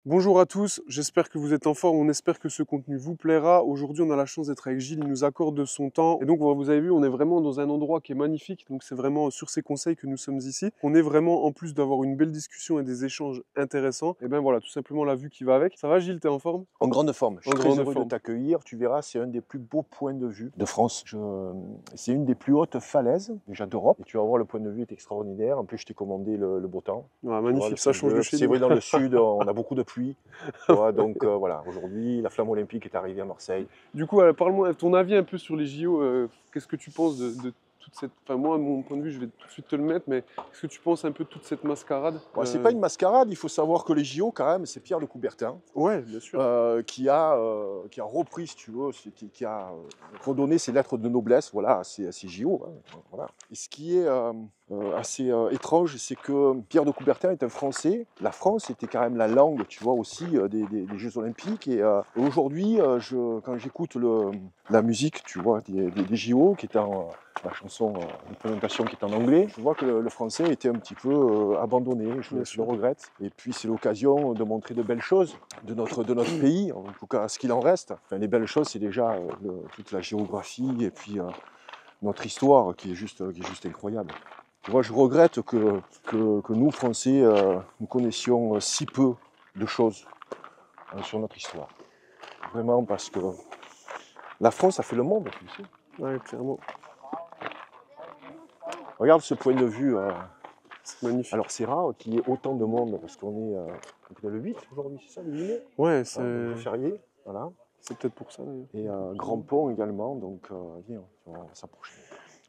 Bonjour à tous, j'espère que vous êtes en forme, on espère que ce contenu vous plaira. Aujourd'hui, on a la chance d'être avec Gilles, il nous accorde de son temps. Et donc, vous avez vu, on est vraiment dans un endroit qui est magnifique. Donc, c'est vraiment sur ses conseils que nous sommes ici. On est vraiment, en plus d'avoir une belle discussion et des échanges intéressants, et ben voilà, tout simplement la vue qui va avec. Ça va Gilles, t'es en forme? En grande forme. Je En suis très grande heureux de forme. t'accueillir. Tu verras, c'est un des plus beaux points de vue de France. C'est une des plus hautes falaises, déjà d'Europe. Et tu vas voir, le point de vue est extraordinaire. En plus, je t'ai commandé le beau temps. Ouais, Tu vois, le magnifique, ça ciel change de bleu. chez C'est nous. vrai, dans le sud, on a beaucoup de pluie. Tu vois, donc voilà, aujourd'hui, la flamme olympique est arrivée à Marseille. Du coup, parle-moi, ton avis un peu sur les JO, qu'est-ce que tu penses de toute cette... Enfin, moi, mon point de vue, je vais tout de suite te le mettre, mais qu'est-ce que tu penses un peu de toute cette mascarade? Bon, c'est pas une mascarade, il faut savoir que les JO, quand même, c'est Pierre de Coubertin. Ouais, bien sûr. Qui a repris, si tu veux, qui a redonné ses lettres de noblesse, voilà, à ces JO. Hein, voilà. Et ce qui est assez étrange, c'est que Pierre de Coubertin est un Français. La France était quand même la langue, tu vois, aussi des Jeux Olympiques. Et aujourd'hui, quand j'écoute la musique, tu vois, des JO, qui est la chanson, une présentation qui est en anglais, je vois que le français était un petit peu abandonné, je Bien le sûr. regrette. Et puis c'est l'occasion de montrer de belles choses de notre pays, en tout cas ce qu'il en reste. Enfin, les belles choses, c'est déjà toute la géographie et puis notre histoire qui est juste incroyable. Tu vois, je regrette que nous, Français, nous connaissions si peu de choses sur notre histoire. Vraiment, parce que la France a fait le monde, tu sais. Ouais, clairement. Regarde ce point de vue. C'est magnifique. Alors c'est rare qu'il y ait autant de monde, parce qu'on est le 8 aujourd'hui, c'est ça, le 8 mai, Ouais, donc férié, voilà. c'est peut-être pour ça d'ailleurs. Et grand pont également, donc viens, on va s'approcher.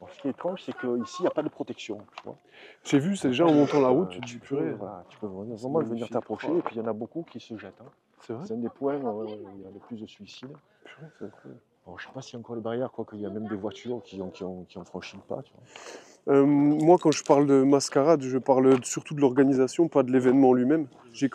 Alors, ce qui est étrange, c'est qu'ici, il n'y a pas de protection, tu vois. J'ai vu, c'est déjà en montant la route, tu te dis Tu peux, purée. voilà, tu peux vraiment C'est venir magnifique. t'approcher, et puis il y en a beaucoup qui se jettent. Hein. C'est vrai? C'est un des points où il y a le plus de suicides. Purée, c'est incroyable. Alors, je ne sais pas s'il y a encore les barrières, quoi qu'il y a même des voitures qui ont franchi le pas, tu vois. Moi, quand je parle de mascarade, je parle surtout de l'organisation, pas de l'événement lui-même. Je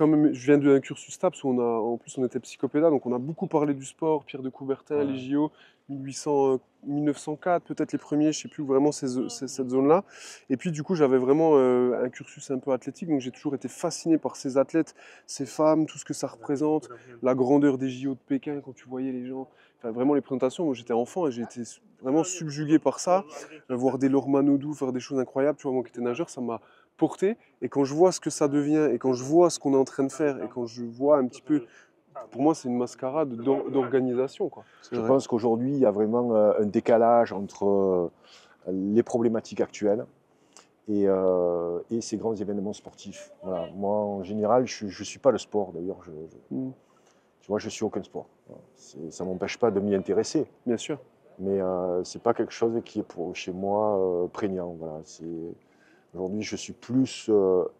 viens d'un cursus TAPS où en plus, on était psychopédagogue, donc on a beaucoup parlé du sport, Pierre de Coubertin, les JO, 1904, peut-être les premiers, je sais plus vraiment cette zone-là. Et puis, du coup, j'avais vraiment un cursus un peu athlétique, donc j'ai toujours été fasciné par ces athlètes, ces femmes, tout ce que ça représente, la grandeur des JO de Pékin quand tu voyais les gens. Enfin, vraiment les présentations, moi j'étais enfant et j'ai été vraiment subjugué par ça. Voir des Laure Manodou faire des choses incroyables, tu vois, moi qui étais nageur, ça m'a porté. Et quand je vois ce que ça devient, et quand je vois ce qu'on est en train de faire, et quand je vois un petit peu, pour moi c'est une mascarade d'organisation, quoi. C'est Je vrai. pense qu'aujourd'hui, il y a vraiment un décalage entre les problématiques actuelles et ces grands événements sportifs. Voilà. Moi, en général, je ne suis pas le sport, d'ailleurs. Mm. Tu vois, je ne suis aucun sport. Voilà. Ça ne m'empêche pas de m'y intéresser. Bien sûr. Mais ce n'est pas quelque chose qui est chez moi prégnant. Voilà. Aujourd'hui, je suis plus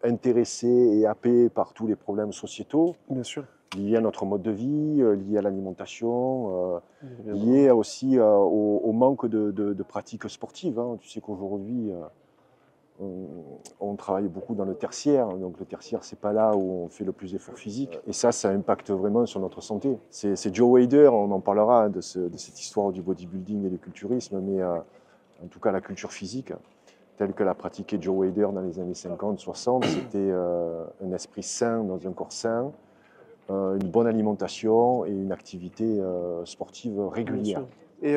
intéressé et happé par tous les problèmes sociétaux Bien sûr. liés à notre mode de vie, liés à l'alimentation, On liés aussi au manque de pratiques sportives. Hein. Tu sais qu'aujourd'hui, on travaille beaucoup dans le tertiaire. Donc le tertiaire, c'est pas là où on fait le plus d'efforts physiques. Et ça impacte vraiment sur notre santé. C'est Joe Weider, on en parlera de cette histoire du bodybuilding et du culturisme, mais en tout cas la culture physique, telle que l'a pratiquée Joe Weider dans les années 50-60, c'était un esprit sain dans un corps sain, une bonne alimentation et une activité sportive Bien régulière. sûr. Et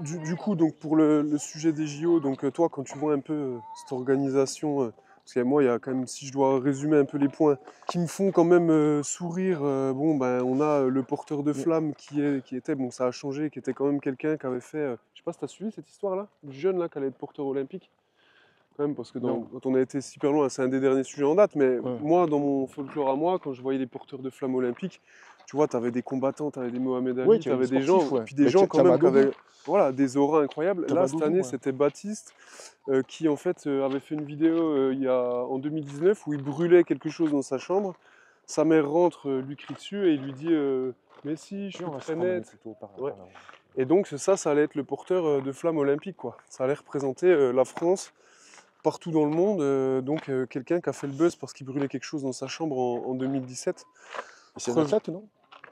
du coup, donc pour le sujet des JO, donc toi, quand tu vois un peu cette organisation, parce que moi, il y a quand même, si je dois résumer un peu les points qui me font quand même sourire, bon, ben, on a le porteur de flamme qui était, bon, ça a changé, qui était quand même quelqu'un qui avait fait, je sais pas si tu as suivi cette histoire-là, du jeune là qui allait être porteur olympique, quand même, parce que Non. quand on a été super loin, c'est un des derniers sujets en date, mais Ouais. moi, dans mon folklore à moi, quand je voyais les porteurs de flammes olympiques, tu vois, tu avais des combattants, tu avais des Mohamed Oui, Ali, tu tu avais des avais des gens, sportifs, ouais. puis des Mais gens quand même qui Tamadodou, avaient voilà, des auras incroyables. Là, cette Tamadodou, année, ouais. c'était Baptiste qui, en fait, avait fait une vidéo en 2019 où il brûlait quelque chose dans sa chambre. Sa mère rentre, lui crie dessus et il lui dit mais si, je suis Viens, on va se très promener net. plutôt par Ouais. là. Et donc, ça allait être le porteur de flammes olympiques, quoi. Ça allait représenter la France partout dans le monde. Donc quelqu'un qui a fait le buzz parce qu'il brûlait quelque chose dans sa chambre en 2017. Et c'est un Preuve. athlète, non?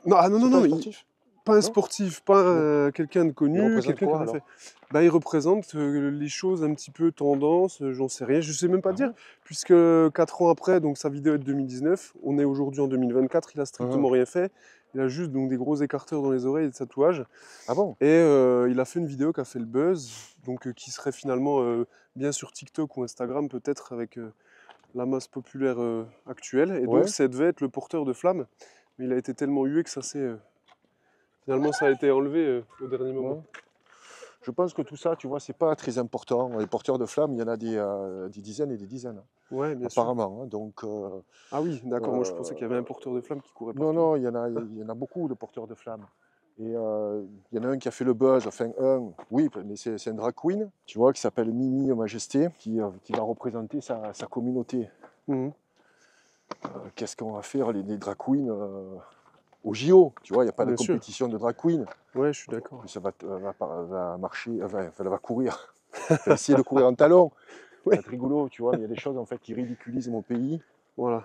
Non, ah non, non, C'est pas un non, sportif? Pas un Non? sportif, pas quelqu'un de Il connu, représente quelqu'un qui quoi en a alors? fait. Bah, il représente les choses un petit peu tendance, j'en sais rien, je sais même pas Ah dire, ouais? puisque 4 ans après, donc sa vidéo est de 2019, on est aujourd'hui en 2024, il a Hein. strictement rien fait. Il a juste donc des gros écarteurs dans les oreilles et des tatouages. Ah bon? Et il a fait une vidéo qui a fait le buzz, donc qui serait finalement bien sur TikTok ou Instagram peut-être avec la masse populaire actuelle. Et donc Ouais? ça devait être le porteur de flamme, mais il a été tellement hué que ça s'est finalement ça a été enlevé au dernier moment. Ouais. Je pense que tout ça, tu vois, c'est pas très important. Les porteurs de flammes, il y en a des dizaines et des dizaines, Ouais, bien sûr. apparemment, hein. Donc, Ah oui, d'accord, moi je pensais qu'il y avait un euh, porteur de flamme qui courait non, partout. non, il y en a beaucoup de porteurs de flammes. Et il y en a un qui a fait le buzz, enfin oui, mais c'est un drag queen, tu vois, qui s'appelle Mimi Majesté, qui va représenter sa communauté. Mhm. Qu'est-ce qu'on va faire, les drag queens au JO, tu vois, il n'y a pas de Bien sûr, compétition de drag queen. ouais, je suis d'accord. Ça va marcher, enfin, elle va courir, elle va essayer de courir en talons. Ça va Ouais, être rigolo, tu vois, mais il y a des choses en fait qui ridiculisent mon pays. voilà.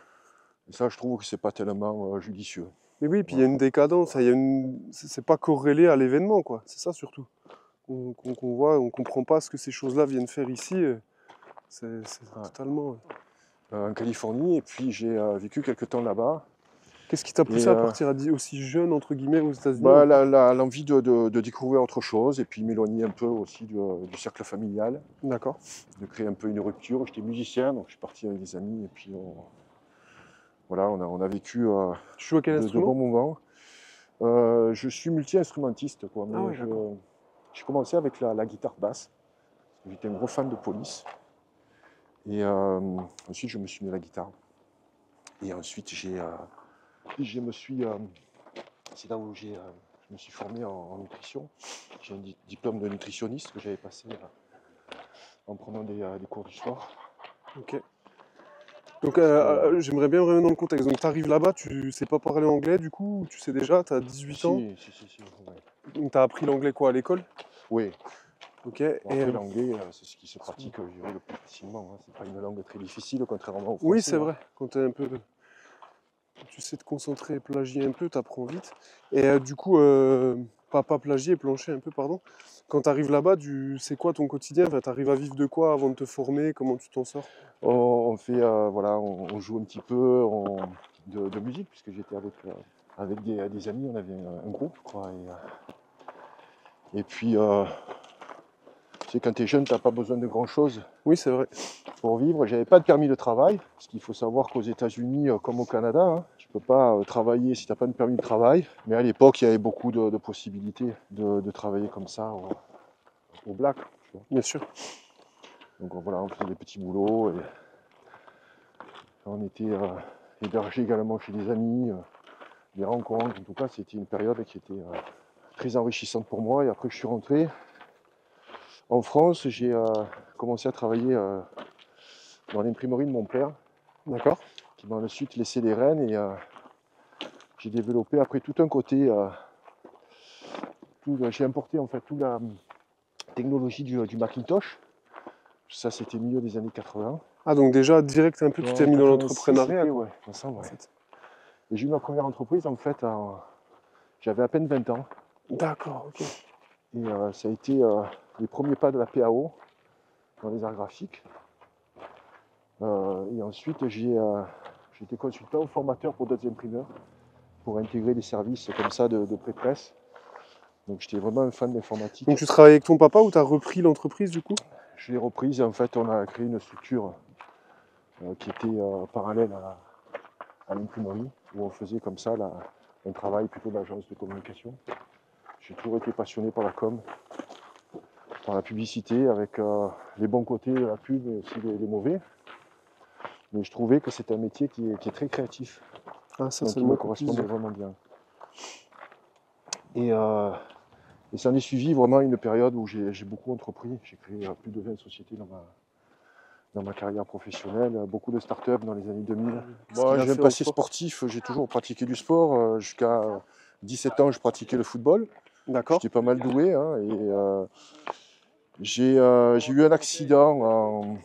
Et ça, je trouve que c'est pas tellement judicieux. Mais oui, puis il y a Voilà. une décadence, il y a c'est pas corrélé à l'événement, quoi. C'est ça surtout. Qu'on voit, on comprend pas ce que ces choses-là viennent faire ici. C'est Ouais. totalement. En Californie, et puis j'ai vécu quelques temps là-bas. Qu'est-ce qui t'a Et poussé à partir aussi jeune, entre guillemets, aux États-Unis en bah, plus? l'envie de découvrir autre chose, et puis m'éloigner un peu aussi du cercle familial, D'accord. de créer un peu une rupture. J'étais musicien, donc je suis parti avec des amis, et puis voilà, on a vécu Tu joues à quel de instrument? bons moments. Je suis multi-instrumentiste, quoi, Ah mais ouais, d'accord. j'ai commencé avec la guitare basse. J'étais un gros fan de Police. Et ensuite, je me suis mis à la guitare. Et ensuite, c'est là où je me suis formé en nutrition. J'ai un diplôme de nutritionniste que j'avais passé en prenant des cours du sport. Ok. Donc Parce que, j'aimerais bien revenir dans le contexte. Donc tu arrives là-bas, tu sais pas parler anglais du coup, tu sais déjà, tu as 18 ans, si, ouais. donc tu as appris l'anglais quoi à l'école? Oui. Ok. Et Bon, après, l'anglais, c'est ce qui se pratique, je dirais, le plus facilement, hein. C'est pas une langue très difficile, contrairement au oui, français, c'est hein. vrai, quand t'es un peu, tu sais te concentrer et plagier un peu, t'apprends vite. Et du coup, pas plagier, plancher un peu, pardon. Quand tu arrives là-bas, c'est quoi ton quotidien? Enfin, tu arrives à vivre de quoi avant de te former? Comment tu t'en sors? On fait, voilà, on joue un petit peu de musique, puisque j'étais avec des amis, on avait un groupe, quoi. Et puis, tu sais, quand tu es jeune, tu n'as pas besoin de grand-chose Oui, c'est vrai. pour vivre. J'avais pas de permis de travail, parce qu'il faut savoir qu'aux États-Unis, comme au Canada, hein, tu peux pas travailler si tu n'as pas de permis de travail. Mais à l'époque, il y avait beaucoup de possibilités de travailler comme ça au black, tu vois. Bien sûr. Donc voilà, on faisait des petits boulots et on était hébergés également chez des amis, des rencontres. En tout cas, c'était une période qui était très enrichissante pour moi. Et après que je suis rentré en France, j'ai commencé à travailler dans l'imprimerie de mon père, D'accord. qui m'a ensuite laissé les rênes, et j'ai développé après tout un côté. J'ai importé en fait toute la technologie du Macintosh. Ça, c'était milieu des années 80. Ah, donc déjà, direct, un peu, tu t'es En mis dans 86, l'entrepreneuriat, c'était, quoi, ouais, il me semble, en ouais. fait. Et j'ai eu ma première entreprise en fait, j'avais à peine 20 ans. D'accord, ok. Et ça a été les premiers pas de la PAO dans les arts graphiques. Et ensuite, j'ai été consultant, formateur pour d'autres imprimeurs, pour intégrer des services comme ça de pré-presse. Donc j'étais vraiment un fan d'informatique. Donc tu travailles avec ton papa ou tu as repris l'entreprise, du coup? Je l'ai reprise et en fait, on a créé une structure qui était parallèle à l'imprimerie, où on faisait comme ça un travail plutôt d'agence de communication. J'ai toujours été passionné par la com, par la publicité, avec les bons côtés de la pub et aussi les mauvais. Mais je trouvais que c'est un métier qui est très créatif, Ah, ça, donc c'est le qui me moins qu'on puisse correspondait dire. vraiment bien. Et ça en est suivi vraiment une période où j'ai beaucoup entrepris. J'ai créé plus de 20 sociétés dans ma carrière professionnelle, beaucoup de startups dans les années 2000. Qu'est-ce qu'il Moi, a j'ai un fait en passé sport? sportif, j'ai toujours pratiqué du sport. Jusqu'à 17 ans, je pratiquais le football. D'accord. J'étais pas mal doué, hein, et j'ai eu un accident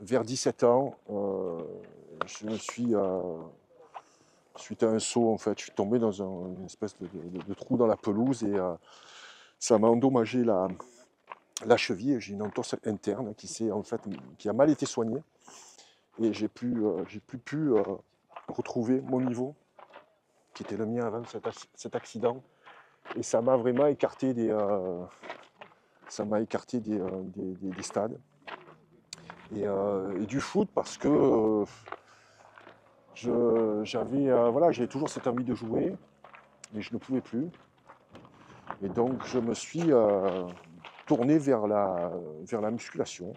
vers 17 ans. Je me suis suite à un saut, en fait, je suis tombé dans une espèce de trou dans la pelouse et ça m'a endommagé la cheville. J'ai une entorse interne qui a mal été soignée et j'ai plus pu retrouver mon niveau qui était le mien avant cet accident. Et ça m'a vraiment écarté des stades et du foot parce que j'avais toujours cette envie de jouer, mais je ne pouvais plus. Et donc je me suis tourné vers la musculation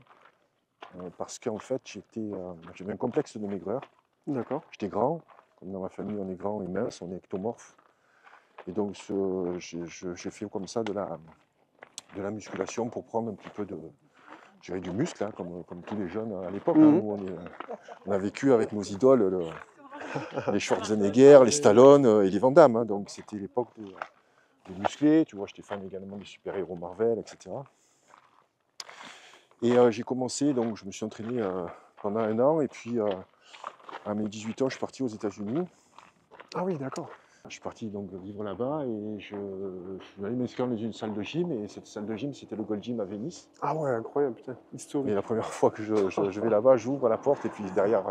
parce qu'en fait j'avais un complexe de maigreur. D'accord. J'étais grand, comme dans ma famille on est grand et mince, on est ectomorphe. Et donc j'ai fait comme ça de la musculation pour prendre un petit peu du muscle, hein, comme tous les jeunes à l'époque. Hein, où on a vécu avec nos idoles, les Schwarzenegger, les Stallone et les Van Damme. Hein, donc c'était l'époque des musclés. Tu vois, j'étais fan également des super-héros Marvel, etc. Et j'ai commencé, donc je me suis entraîné pendant 1 an. Et puis à mes 18 ans, je suis parti aux États-Unis. Ah oui, d'accord. Je suis parti donc vivre là-bas et je suis allé m'inscrire dans une salle de gym. Et cette salle de gym, c'était le Gold Gym à Venice. Ah ouais, incroyable, putain, historique. Et la première fois que je vais là-bas, j'ouvre la porte et puis derrière,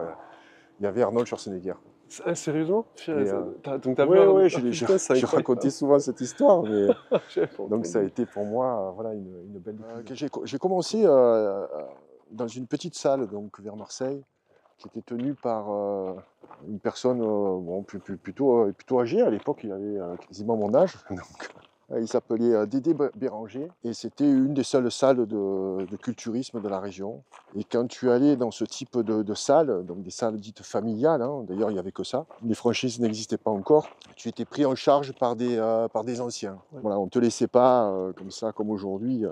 il y avait Arnold Schwarzenegger. Sérieusement? Donc t'as vu Oui, j'ai raconté souvent cette histoire. Mais donc ça a été pour moi une belle découverte. J'ai commencé dans une petite salle donc, vers Marseille qui était tenue par une personne plutôt âgée. À l'époque, il avait quasiment mon âge. Donc, il s'appelait Dédé Béranger et c'était une des seules salles de culturisme de la région. Et quand tu allais dans ce type de salle, donc des salles dites familiales, hein, d'ailleurs il n'y avait que ça, les franchises n'existaient pas encore, tu étais pris en charge par des anciens. Ouais. Voilà, on ne te laissait pas comme ça, comme aujourd'hui,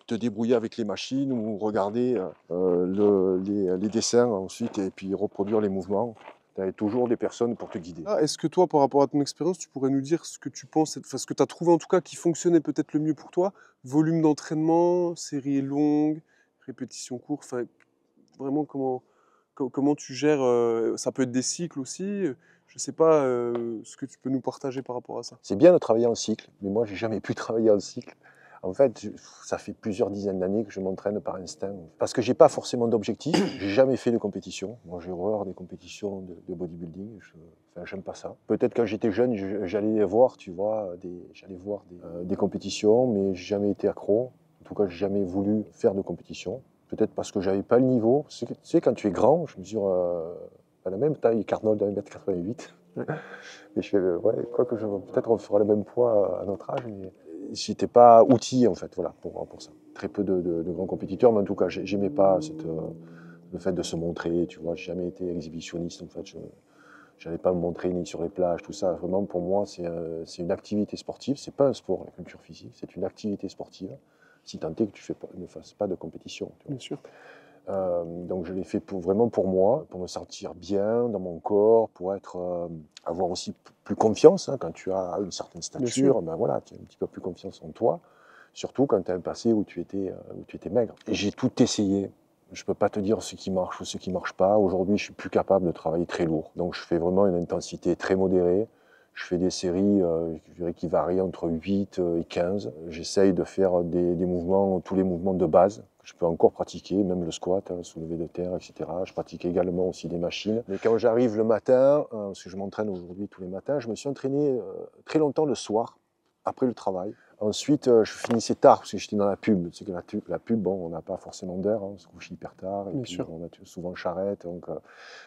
te débrouiller avec les machines ou regarder les dessins ensuite et puis reproduire les mouvements. Tu avais toujours des personnes pour te guider. Est-ce que toi, par rapport à ton expérience, tu pourrais nous dire ce que tu penses, enfin, ce que tu as trouvé en tout cas qui fonctionnait peut-être le mieux pour toi? Volume d'entraînement, série longue, répétition courte, enfin, vraiment comment tu gères, ça peut être des cycles aussi, je sais pas, ce que tu peux nous partager par rapport à ça? C'est bien de travailler en cycle, mais moi j'ai jamais pu travailler en cycle. En fait, ça fait plusieurs dizaines d'années que je m'entraîne par instinct. Parce que j'ai pas forcément d'objectif, j'ai jamais fait de compétition. Moi j'ai horreur des compétitions de bodybuilding, j'aime pas ça. Peut-être quand j'étais jeune, j'allais voir, tu vois, des compétitions, mais j'ai jamais été accro. En tout cas, j'ai jamais voulu faire de compétition. Peut-être parce que j'avais pas le niveau. Tu sais, quand tu es grand, je mesure à la même taille qu'Arnold, 1,88 m. Et je fais, peut-être on fera le même poids à notre âge, mais j'étais pas outillé en fait, voilà, pour ça. Très peu de grands compétiteurs, mais en tout cas, j'aimais pas le fait de se montrer, tu vois, j'ai jamais été exhibitionniste en fait. Je n'allais pas me montrer ni sur les plages, tout ça. Vraiment, pour moi, c'est une activité sportive. C'est pas un sport, la culture physique, c'est une activité sportive. Si tant est que tu ne fasses pas de compétition. Tu vois. Bien sûr. Donc je l'ai fait vraiment pour moi, pour me sentir bien dans mon corps, pour avoir aussi plus confiance. Hein, quand tu as une certaine stature, ben voilà, tu as un petit peu plus confiance en toi. Surtout quand tu as un passé où tu étais maigre. Et j'ai tout essayé. Je ne peux pas te dire ce qui marche ou ce qui ne marche pas. Aujourd'hui, je suis plus capable de travailler très lourd. Donc je fais vraiment une intensité très modérée. Je fais des séries je dirais, qui varient entre 8 et 15. J'essaye de faire des mouvements, tous les mouvements de base. Je peux encore pratiquer, même le squat, soulevé de terre, etc. Je pratique également aussi des machines. Mais quand j'arrive le matin, parce que je m'entraîne aujourd'hui tous les matins, je me suis entraîné très longtemps le soir, après le travail. Ensuite, je finissais tard, parce que j'étais dans la pub. C'est que la pub, bon, on n'a pas forcément d'heure, hein, on se couche hyper tard, et puis on a souvent charrette. Donc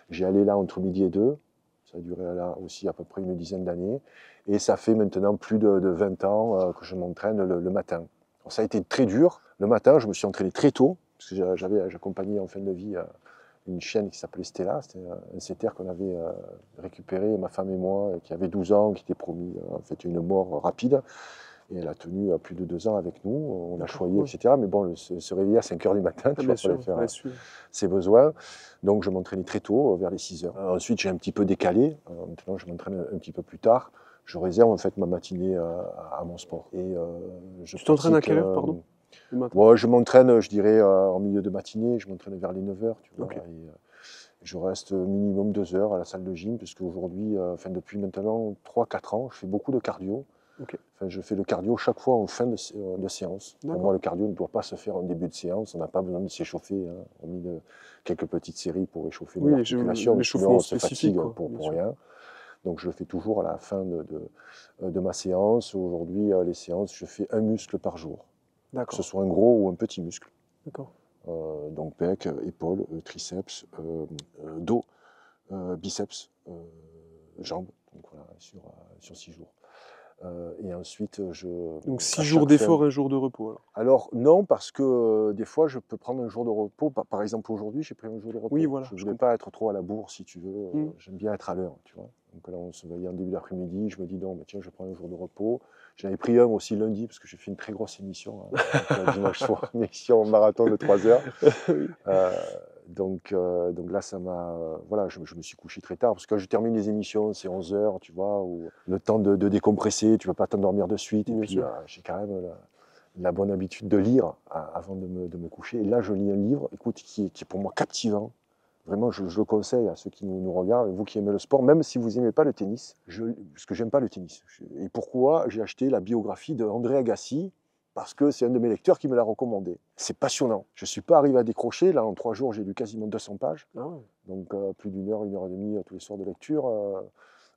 j'ai allé là entre midi et 2. Ça a duré là aussi à peu près une dizaine d'années. Et ça fait maintenant plus de 20 ans que je m'entraîne le matin. Alors, ça a été très dur. Le matin, je me suis entraîné très tôt, parce que j'accompagnais en fin de vie une chienne qui s'appelait Stella. C'était un setter qu'on avait récupéré, ma femme et moi, qui avait 12 ans, qui était promis en fait une mort rapide. Et elle a tenu plus de 2 ans avec nous. On a choyé, etc. Mais bon, se réveiller à 5 h du matin, tu vois, pour aller faire ses besoins. Donc, je m'entraînais très tôt, vers les 6 h. Ensuite, j'ai un petit peu décalé. Maintenant, je m'entraîne un petit peu plus tard. Je réserve en fait ma matinée à mon sport. Et, tu t'entraînes à quelle heure, pardon? Moi, je m'entraîne, je dirais, en milieu de matinée. Je m'entraîne vers les 9 h, tu vois. Okay. Je reste minimum 2 heures à la salle de gym, puisque aujourd'hui, depuis maintenant 3-4 ans, je fais beaucoup de cardio. Ok. Enfin, je fais le cardio chaque fois en fin de séance. Pour moi, le cardio ne doit pas se faire en début de séance. On n'a pas besoin de s'échauffer, hein. On met quelques petites séries pour échauffer nos articulations. Sinon, l'échauffement on se spécifique, fatigue quoi, pour bien sûr. rien. Donc, je le fais toujours à la fin de ma séance. Aujourd'hui, les séances, je fais un muscle par jour. Que ce D'accord. soit un gros ou un petit muscle. D'accord. Donc, pec, épaules, triceps, dos, biceps, jambes. Donc, voilà, sur 6 jours. Et ensuite, Donc 6 à jours chaque d'effort, fin. 1 jour de repos, alors. Alors non, parce que des fois, je peux prendre un jour de repos. Par exemple, aujourd'hui, j'ai pris un jour de repos. Oui, voilà, Je ne je voulais comprends. pas être trop à la bourre, si tu veux. Hmm. J'aime bien être à l'heure, tu vois. Donc là, on se voyait en début d'après-midi. Je me dis, non, mais tiens, je prends un jour de repos. J'en avais pris un aussi lundi, parce que j'ai fait une très grosse émission, hein, donc, dimanche soir, une émission marathon de 3 heures. Oui. Donc là, ça m'a. Voilà, je me suis couché très tard, parce que quand je termine les émissions, c'est 11 heures, tu vois, où le temps de décompresser, tu ne peux pas t'endormir de suite. Et Bien puis, sûr. j'ai quand même la bonne habitude de lire avant de me coucher. Et là, je lis un livre, écoute, qui est pour moi captivant. Vraiment, je le conseille à ceux qui nous regardent, vous qui aimez le sport, même si vous n'aimez pas le tennis, parce que j'aime pas le tennis. Et pourquoi j'ai acheté la biographie de André Agassi? Parce que c'est un de mes lecteurs qui me l'a recommandé. C'est passionnant. Je ne suis pas arrivé à décrocher. Là, en 3 jours, j'ai lu quasiment 200 pages. Ah ouais. Donc, plus d'1 heure, 1 heure et demie tous les soirs de lecture.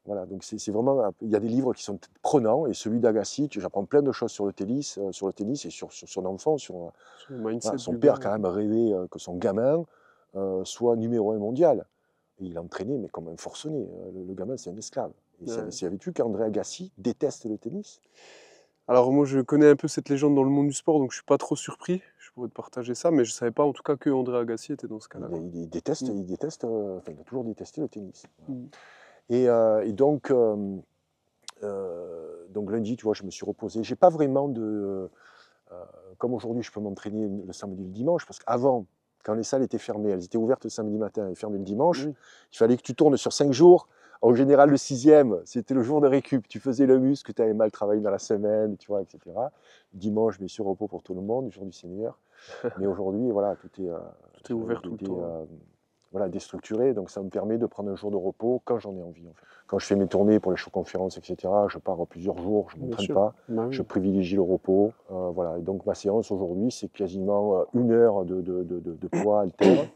Voilà, donc c'est vraiment. Il y a des livres qui sont prenants. Et celui d'Agassi, j'apprends plein de choses sur le tennis et sur son enfant. Sur le mindset Voilà, son du père, gars. quand même, rêvait que son gamin soit numéro 1 mondial. Et il entraînait, mais comme un forcené. Le gamin, c'est un esclave. Et Ouais. savais-tu qu'André Agassi déteste le tennis? Alors moi, je connais un peu cette légende dans le monde du sport, donc je suis pas trop surpris. Je pourrais te partager ça, mais je savais pas en tout cas que André Agassi était dans ce cas-là, quoi. Il déteste, Mm. enfin, il a toujours détesté le tennis. Voilà. Mm. Et donc lundi, tu vois, je me suis reposé. J'ai pas vraiment comme aujourd'hui, je peux m'entraîner le samedi et le dimanche, parce qu'avant, quand les salles étaient fermées, elles étaient ouvertes le samedi matin et fermées le dimanche, Oui. il fallait que tu tournes sur 5 jours. En général, le 6e, c'était le jour de récup. Tu faisais le muscle que tu avais mal travaillé dans la semaine, tu vois, etc. Dimanche, bien sûr, repos pour tout le monde, le jour du Seigneur. Mais aujourd'hui, voilà, tout est, Tout est ouvert tout le temps. voilà, déstructuré. Donc ça me permet de prendre un jour de repos quand j'en ai envie. En fait. Quand je fais mes tournées pour les conférences, etc., je pars plusieurs jours, je ne Bien m'entraîne sûr. pas. Bah oui. Je privilégie le repos. Voilà. Et donc ma séance aujourd'hui, c'est quasiment 1 heure de poids haltère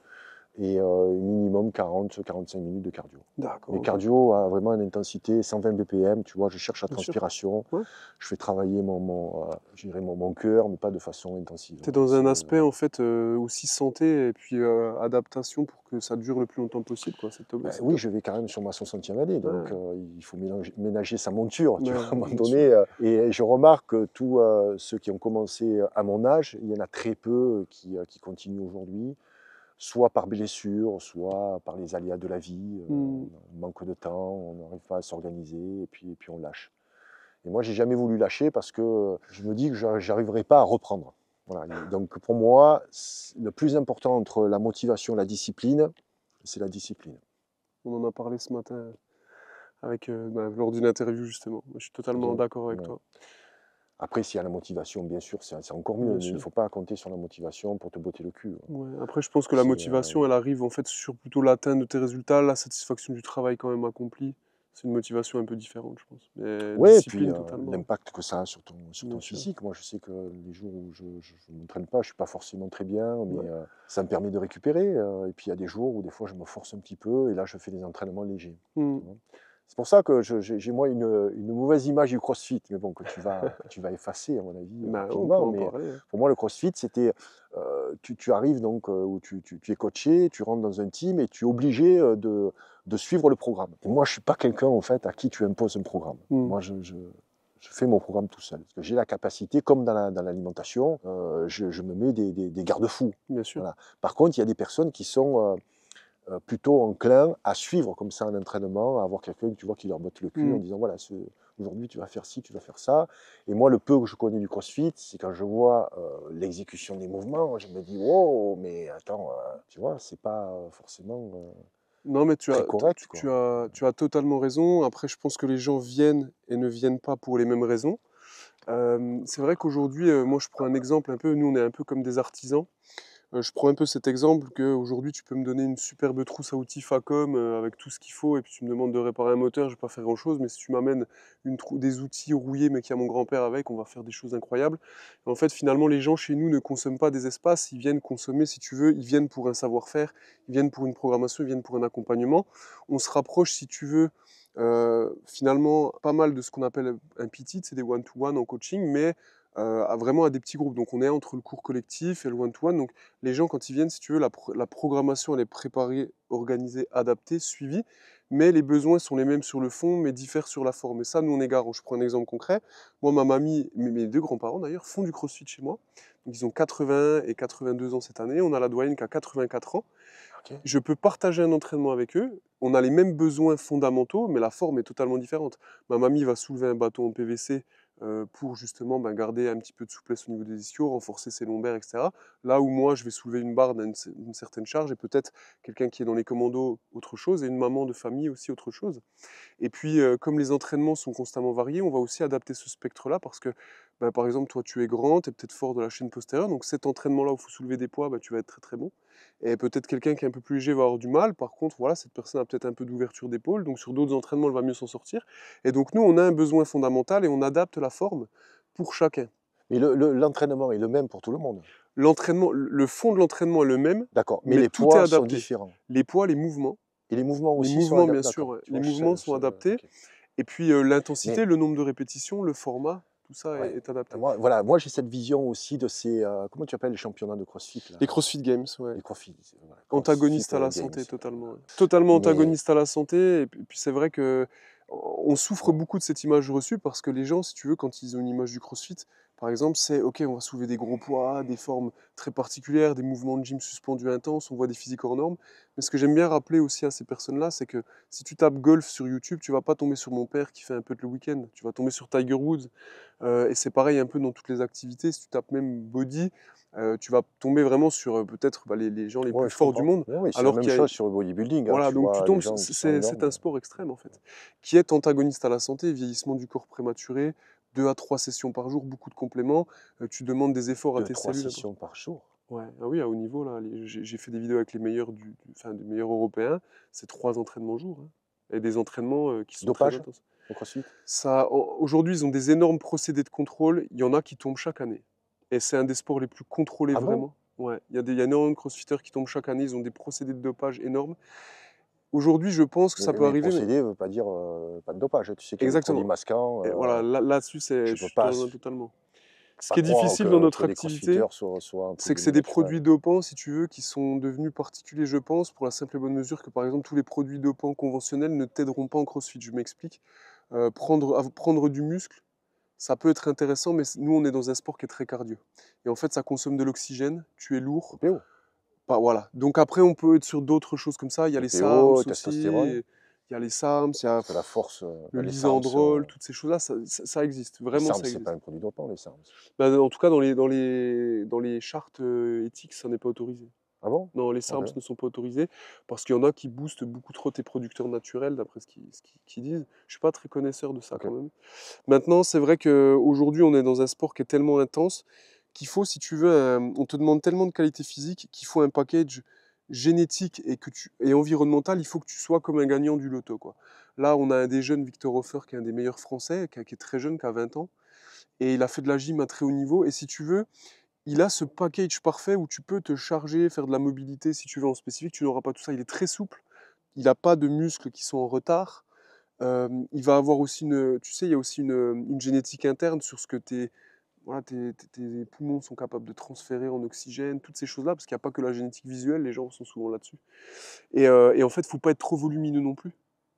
et minimum 40-45 minutes de cardio. D'accord. Mais Ok. cardio a vraiment une intensité 120 BPM, tu vois, je cherche la Bien sûr. transpiration, Ouais. je fais travailler je dirais mon cœur, mais pas de façon intensive. Tu es dans un aspect en fait aussi santé et puis adaptation pour que ça dure le plus longtemps possible, quoi. C'est top. C'est Oui, top. je vais quand même sur ma 60e année, donc Ouais. il faut ménager sa monture, tu Ouais, vois, à un moment bien sûr. donné. Et je remarque que tous ceux qui ont commencé à mon âge, il y en a très peu qui continuent aujourd'hui, soit par blessure, soit par les aléas de la vie. On manque de temps, on n'arrive pas à s'organiser, et puis on lâche. Et moi, j'ai jamais voulu lâcher parce que je me dis que j'arriverai pas à reprendre. Voilà. Donc pour moi, le plus important entre la motivation et la discipline, c'est la discipline. On en a parlé ce matin avec, lors d'une interview justement. Je suis totalement Bien, d'accord avec ouais. toi. Après, s'il y a la motivation, bien sûr, c'est encore mieux, Bien mais il ne sûr. faut pas compter sur la motivation pour te botter le cul. Ouais. Après, je pense que la C'est, motivation, elle arrive en fait sur plutôt l'atteinte de tes résultats, la satisfaction du travail quand même accompli. C'est une motivation un peu différente, je pense. Mais ouais, et puis discipline totalement. l'impact que ça a sur Bien ton sûr. physique. Moi, je sais que les jours où je ne m'entraîne pas, je ne suis pas forcément très bien, mais Ouais. ça me permet de récupérer. Et puis, il y a des jours où des fois, je me force un petit peu, et là, je fais des entraînements légers. Mm. Tu vois. C'est pour ça que j'ai moi une mauvaise image du CrossFit, mais bon, que tu vas effacer, à mon avis, Bah, on peut rapidement. en Mais parler, hein. pour moi, le CrossFit, c'était, tu arrives donc, où tu es coaché, tu rentres dans un team et tu es obligé de suivre le programme. Et moi, je ne suis pas quelqu'un, en fait, à qui tu imposes un programme. Mm. Moi, je fais mon programme tout seul. Parce que j'ai la capacité, comme dans l'alimentation, je me mets des garde-fous. Bien sûr. Voilà. Par contre, il y a des personnes qui sont plutôt enclin à suivre comme ça un entraînement, à avoir quelqu'un tu vois, qui leur botte le cul en Mm. disant voilà, aujourd'hui tu vas faire ci, tu vas faire ça. Et moi, le peu que je connais du CrossFit, c'est quand je vois l'exécution des mouvements, je me dis wow, mais attends, tu vois, c'est pas forcément Non, mais très correct, quoi. tu as totalement raison. Après, je pense que les gens viennent et ne viennent pas pour les mêmes raisons. C'est vrai qu'aujourd'hui, moi, je prends un exemple un peu. Nous, on est un peu comme des artisans. Je prends un peu cet exemple qu'aujourd'hui, tu peux me donner une superbe trousse à outils Facom, avec tout ce qu'il faut et puis tu me demandes de réparer un moteur, je vais pas faire grand-chose, mais si tu m'amènes des outils rouillés, mais qu'il y a mon grand-père avec, on va faire des choses incroyables. En fait, finalement, les gens chez nous ne consomment pas des espaces, ils viennent consommer, si tu veux, ils viennent pour un savoir-faire, ils viennent pour une programmation, ils viennent pour un accompagnement. On se rapproche, si tu veux, finalement, pas mal de ce qu'on appelle un PT, c'est des one-to-one en coaching, mais vraiment à des petits groupes. Donc on est entre le cours collectif et le one-to-one. Donc les gens, quand ils viennent, si tu veux, la programmation, elle est préparée, organisée, adaptée, suivie, mais les besoins sont les mêmes sur le fond, mais diffèrent sur la forme. Et ça, nous, on est garant. Je prends un exemple concret. Moi, ma mamie, mes deux grands-parents d'ailleurs, font du crossfit chez moi. Donc, ils ont 80 et 82 ans cette année. On a la doyenne qui a 84 ans. Ok. Je peux partager un entraînement avec eux. On a les mêmes besoins fondamentaux, mais la forme est totalement différente. Ma mamie va soulever un bâton en PVC pour justement garder un petit peu de souplesse au niveau des ischios, renforcer ses lombaires, etc. Là où moi, je vais soulever une barre d'une certaine charge et peut-être quelqu'un qui est dans les commandos, autre chose, et une maman de famille aussi, autre chose. Et puis, comme les entraînements sont constamment variés, on va aussi adapter ce spectre-là parce que, par exemple, toi, tu es grand, tu es peut-être fort de la chaîne postérieure, donc cet entraînement-là où il faut soulever des poids, tu vas être très très bon. Et peut-être quelqu'un qui est un peu plus léger va avoir du mal. Par contre, voilà, cette personne a peut-être un peu d'ouverture d'épaule, donc sur d'autres entraînements, elle va mieux s'en sortir. Et donc, nous, on a un besoin fondamental et on adapte la forme pour chacun. Mais l'entraînement est le même pour tout le monde. L'entraînement, le fond de l'entraînement est le même, D'accord, mais mais les tout est poids sont adapté. différents. Les poids, les mouvements. Et les mouvements Les aussi sont mouvements, bien adaptés. sûr, D'accord. ouais. Tu Les vois, mouvements sont adaptés. ok. Et puis l'intensité, Mais le nombre de répétitions, le format, tout ça ouais, est adapté. moi, voilà, moi j'ai cette vision aussi de ces, comment tu appelles les championnats de CrossFit là, Les CrossFit Games, ouais. les CrossFit, voilà, CrossFit Antagoniste à la Games. santé, totalement. Ouais. Totalement Mais antagoniste à la santé. Et puis c'est vrai que on souffre bon, beaucoup de cette image reçue parce que les gens, si tu veux, quand ils ont une image du CrossFit, par exemple, c'est OK, on va soulever des gros poids, des formes très particulières, des mouvements de gym suspendus intenses, on voit des physiques hors normes. Mais ce que j'aime bien rappeler aussi à ces personnes-là, c'est que si tu tapes golf sur YouTube, tu vas pas tomber sur mon père qui fait un peu le week-end. Tu vas tomber sur Tiger Woods. Et c'est pareil un peu dans toutes les activités. Si tu tapes même body, tu vas tomber vraiment sur peut-être les gens les ouais, plus je forts du comprends. monde. Oui, oui, c'est la Alors même qu'il y a, chose sur le bodybuilding, hein, voilà, tu donc tu vois les tombes, gens qui sont c'est un énormes. sport extrême en fait, qui est antagoniste à la santé, vieillissement du corps prématuré, 2 à 3 sessions par jour, beaucoup de compléments, tu demandes des efforts à Deux, tes trois cellules. sessions par jour. Ouais, ah oui, à haut niveau là, j'ai fait des vidéos avec les meilleurs enfin, des meilleurs européens, c'est 3 entraînements jour, hein, et des entraînements qui sont très Dopage intenses. au CrossFit? Aujourd'hui, ils ont des énormes procédés de contrôle. Il y en a qui tombent chaque année. Et c'est un des sports les plus contrôlés Ah bon? vraiment. Ouais, il y a énormément de crossfitters qui tombent chaque année. Ils ont des procédés de dopage énormes. Aujourd'hui, je pense que ça peut Mais arriver, mais procédé ne veut pas dire pas de dopage. Tu sais qu'il y a des produits exactement. masquants. Et voilà, là-dessus, Je je peux te pas, rejoins totalement. Ce pas qui est croire difficile dans que notre les activité, crossfitters soient entre c'est que c'est guillemets des produits naturels. dopants, si tu veux, qui sont devenus particuliers, je pense, pour la simple et bonne mesure que, par exemple, tous les produits dopants conventionnels ne t'aideront pas en crossfit. Je m'explique. Prendre du muscle, ça peut être intéressant, mais nous, on est dans un sport qui est très cardio. Et en fait, ça consomme de l'oxygène, tu es lourd. EPO, Bah, voilà. Donc après, on peut être sur d'autres choses comme ça. Il y a les SARMS EPO, aussi, testostérone, il y a les SARMS, il y a parce que la force, le les SARMs, lisandrol, toutes ces choses-là, ça existe, les vraiment SARMs, ça c'est pas existe. un produit dopant, les SARMs. Bah, en tout cas, dans les chartes éthiques, ça n'est pas autorisé. Ah bon? Non, les Ok. SARMS ne sont pas autorisés parce qu'il y en a qui boostent beaucoup trop tes producteurs naturels, d'après ce qu'ils disent. Je suis pas très connaisseur de ça Ok. quand même. Maintenant, c'est vrai qu'aujourd'hui, on est dans un sport qui est tellement intense qu'il faut, si tu veux, on te demande tellement de qualité physique qu'il faut un package génétique et environnemental. Il faut que tu sois comme un gagnant du loto, quoi. Là, on a un des jeunes, Victor Hofer, qui est un des meilleurs Français, qui est très jeune, qui a 20 ans, et il a fait de la gym à très haut niveau. Et si tu veux, il a ce package parfait où tu peux te charger, faire de la mobilité si tu veux en spécifique. Tu n'auras pas tout ça. Il est très souple. Il n'a pas de muscles qui sont en retard. Il va avoir aussi tu sais, il y a aussi une génétique interne sur ce que voilà, tes poumons sont capables de transférer en oxygène, toutes ces choses-là, parce qu'il n'y a pas que la génétique visuelle, les gens sont souvent là-dessus. Et en fait, il ne faut pas être trop volumineux non plus,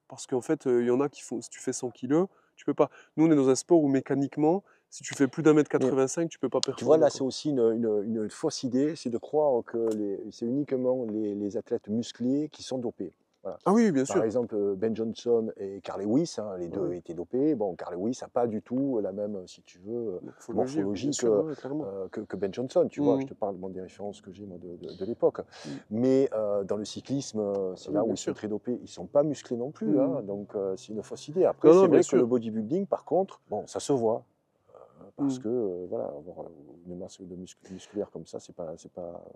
parce qu'en fait, il y en a qui font, si tu fais 100 kilos, tu peux pas. Nous, on est dans un sport où mécaniquement, si tu fais plus d'un mètre Mais 85, tu peux pas tu vois, performer, là, quoi. c'est aussi une fausse idée, c'est de croire que c'est uniquement les athlètes musclés qui sont dopés. Voilà. Ah oui, bien Par sûr. exemple, Ben Johnson et Carl Lewis, hein, les deux Ouais. étaient dopés. Bon, Carl Lewis n'a pas du tout la même, si tu veux, Morphologie, bien morphologie sûr, ouais, clairement. que Ben Johnson. Tu vois, je Mhm. te parle des références que j'ai moi, de l'époque. Mhm. Mais dans le cyclisme, Ah c'est oui, là où bien ils sont sûr. très dopés. Ils ne sont pas musclés non plus, hein, Mhm. donc c'est une fausse idée. Après, Non, c'est non, bien vrai que le sûr. bodybuilding, par contre, bon, ça se voit. parce Mm. que voilà, avoir une masse musculaire comme ça, c'est pas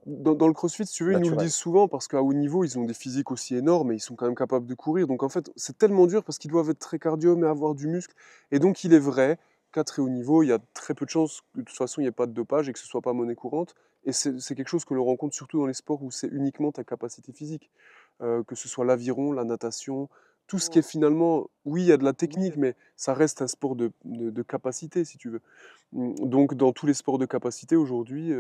Dans le CrossFit, si tu veux, ils nous le naturel. disent souvent parce qu'à haut niveau, ils ont des physiques aussi énormes et ils sont quand même capables de courir. Donc en fait, c'est tellement dur parce qu'ils doivent être très cardio mais avoir du muscle. Et donc il est vrai qu'à très haut niveau, il y a très peu de chances que de toute façon il n'y ait pas de dopage et que ce soit pas monnaie courante. Et c'est quelque chose que l'on rencontre surtout dans les sports où c'est uniquement ta capacité physique. Que ce soit l'aviron, la natation, tout ce qui est finalement, oui, il y a de la technique, mais ça reste un sport de capacité, si tu veux. Donc dans tous les sports de capacité aujourd'hui,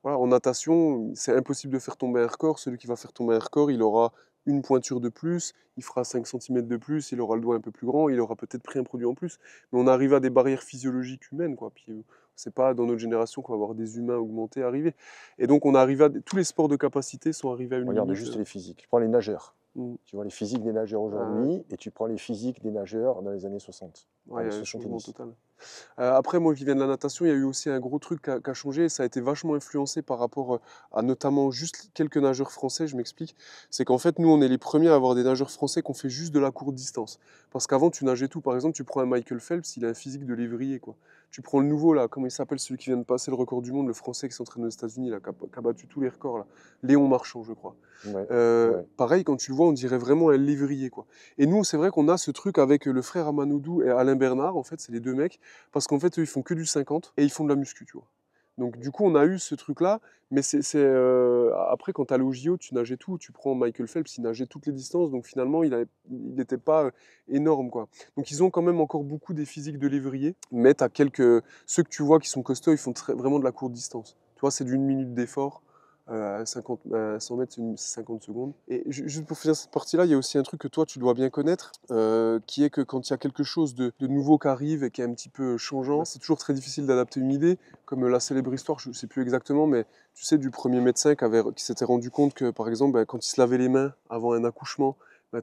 voilà, en natation, c'est impossible de faire tomber un record. Celui qui va faire tomber un record, il aura une pointure de plus, il fera 5 centimètres de plus, il aura le doigt un peu plus grand, il aura peut-être pris un produit en plus. Mais on arrive à des barrières physiologiques humaines, quoi. Puis c'est pas dans notre génération qu'on va avoir des humains augmentés arriver. Et donc on arrive tous les sports de capacité sont arrivés à une Regarde limite. juste les physiques. Tu prends les nageurs. Mm. Tu vois les physiques des nageurs Ah, aujourd'hui et tu prends les physiques des nageurs dans les années 60, ouais, il les y a un changement 70. total. Après, moi qui viens de la natation, il y a eu aussi un gros truc qui a changé, et ça a été vachement influencé par rapport à notamment juste quelques nageurs français, je m'explique. C'est qu'en fait, nous, on est les premiers à avoir des nageurs français qui ont fait juste de la courte distance. Parce qu'avant, tu nageais tout. Par exemple, tu prends un Michael Phelps, il a un physique de lévrier, quoi. Tu prends le nouveau, là, comment il s'appelle, celui qui vient de passer le record du monde, le français qui s'entraîne aux États-Unis, là, qui a battu tous les records, là. Léon Marchand, je crois. Ouais, ouais. Pareil, quand tu le vois, on dirait vraiment un lévrier, quoi. Et nous, c'est vrai qu'on a ce truc avec le frère Amanoudou et Alain Bernard, en fait, c'est les deux mecs, parce qu'en fait, eux, ils font que du 50 et ils font de la muscu, tu vois. Donc, du coup, on a eu ce truc-là, mais après, quand tu allais au JO, tu nageais tout. Tu prends Michael Phelps, il nageait toutes les distances, donc finalement, il n'était pas énorme, quoi. Donc, ils ont quand même encore beaucoup des physiques de lévrier, mais tu as ceux que tu vois qui sont costauds, ils font vraiment de la courte distance. Tu vois, c'est d'une minute d'effort. 100 mètres, c'est 50 secondes. Et juste pour finir cette partie-là, il y a aussi un truc que toi, tu dois bien connaître, qui est que quand il y a quelque chose de nouveau qui arrive et qui est un petit peu changeant, c'est toujours très difficile d'adapter une idée, comme la célèbre histoire, je ne sais plus exactement, mais tu sais, du premier médecin qui s'était rendu compte que, par exemple, quand il se lavait les mains avant un accouchement,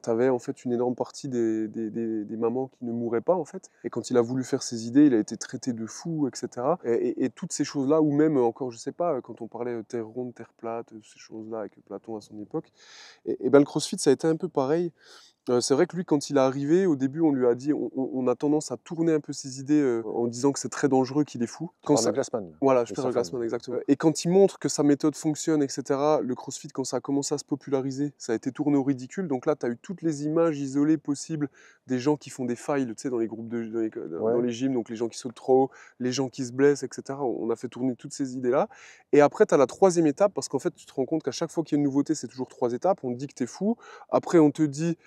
tu avais en fait une énorme partie des mamans qui ne mouraient pas en fait. Et quand il a voulu faire ses idées, il a été traité de fou, etc. Et toutes ces choses-là, ou même encore, je sais pas, quand on parlait terre ronde, terre plate, ces choses-là avec Platon à son époque, et ben le CrossFit, ça a été un peu pareil. C'est vrai que lui, quand il est arrivé, au début, on lui a dit, on a tendance à tourner un peu ses idées en disant que c'est très dangereux, qu'il est fou. Tu parles de Glassman Voilà, et Sperre sa femme. Glassman, exactement. Et quand il montre que sa méthode fonctionne, etc., le CrossFit, quand ça a commencé à se populariser, ça a été tourné au ridicule. Donc là, tu as eu toutes les images isolées possibles des gens qui font des failles, tu sais, dans les groupes dans Ouais. les gyms, donc les gens qui sautent trop haut, les gens qui se blessent, etc. On a fait tourner toutes ces idées-là. Et après, tu as la troisième étape, parce qu'en fait, tu te rends compte qu'à chaque fois qu'il y a une nouveauté, c'est toujours 3 étapes. On te dit que tu es fou. Après, on te dit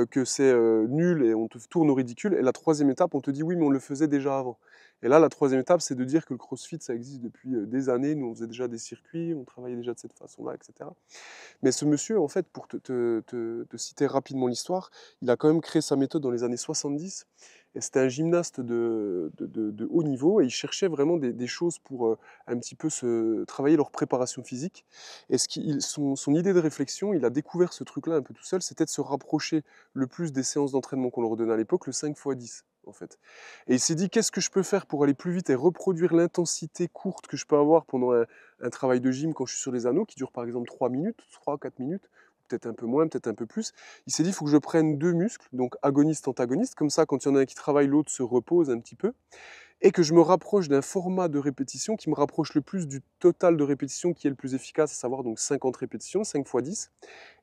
que c'est nul et on te tourne au ridicule. Et la troisième étape, on te dit oui, mais on le faisait déjà avant. Et là, la troisième étape, c'est de dire que le CrossFit, ça existe depuis des années. Nous, on faisait déjà des circuits, on travaillait déjà de cette façon-là, etc. Mais ce monsieur, en fait, pour te citer rapidement l'histoire, il a quand même créé sa méthode dans les années 70. Et c'était un gymnaste de haut niveau et il cherchait vraiment des choses pour un petit peu travailler leur préparation physique. Et son idée de réflexion, il a découvert ce truc-là un peu tout seul, c'était de se rapprocher le plus des séances d'entraînement qu'on leur donnait à l'époque, le 5x10 en fait. Et il s'est dit, qu'est-ce que je peux faire pour aller plus vite et reproduire l'intensité courte que je peux avoir pendant un travail de gym quand je suis sur les anneaux, qui dure par exemple 3 minutes, 3-4 minutes, peut-être un peu moins, peut-être un peu plus. Il s'est dit, il faut que je prenne deux muscles, donc agoniste, antagoniste, comme ça, quand il y en a un qui travaille, l'autre se repose un petit peu, et que je me rapproche d'un format de répétition qui me rapproche le plus du total de répétition qui est le plus efficace, à savoir donc 50 répétitions, 5x10.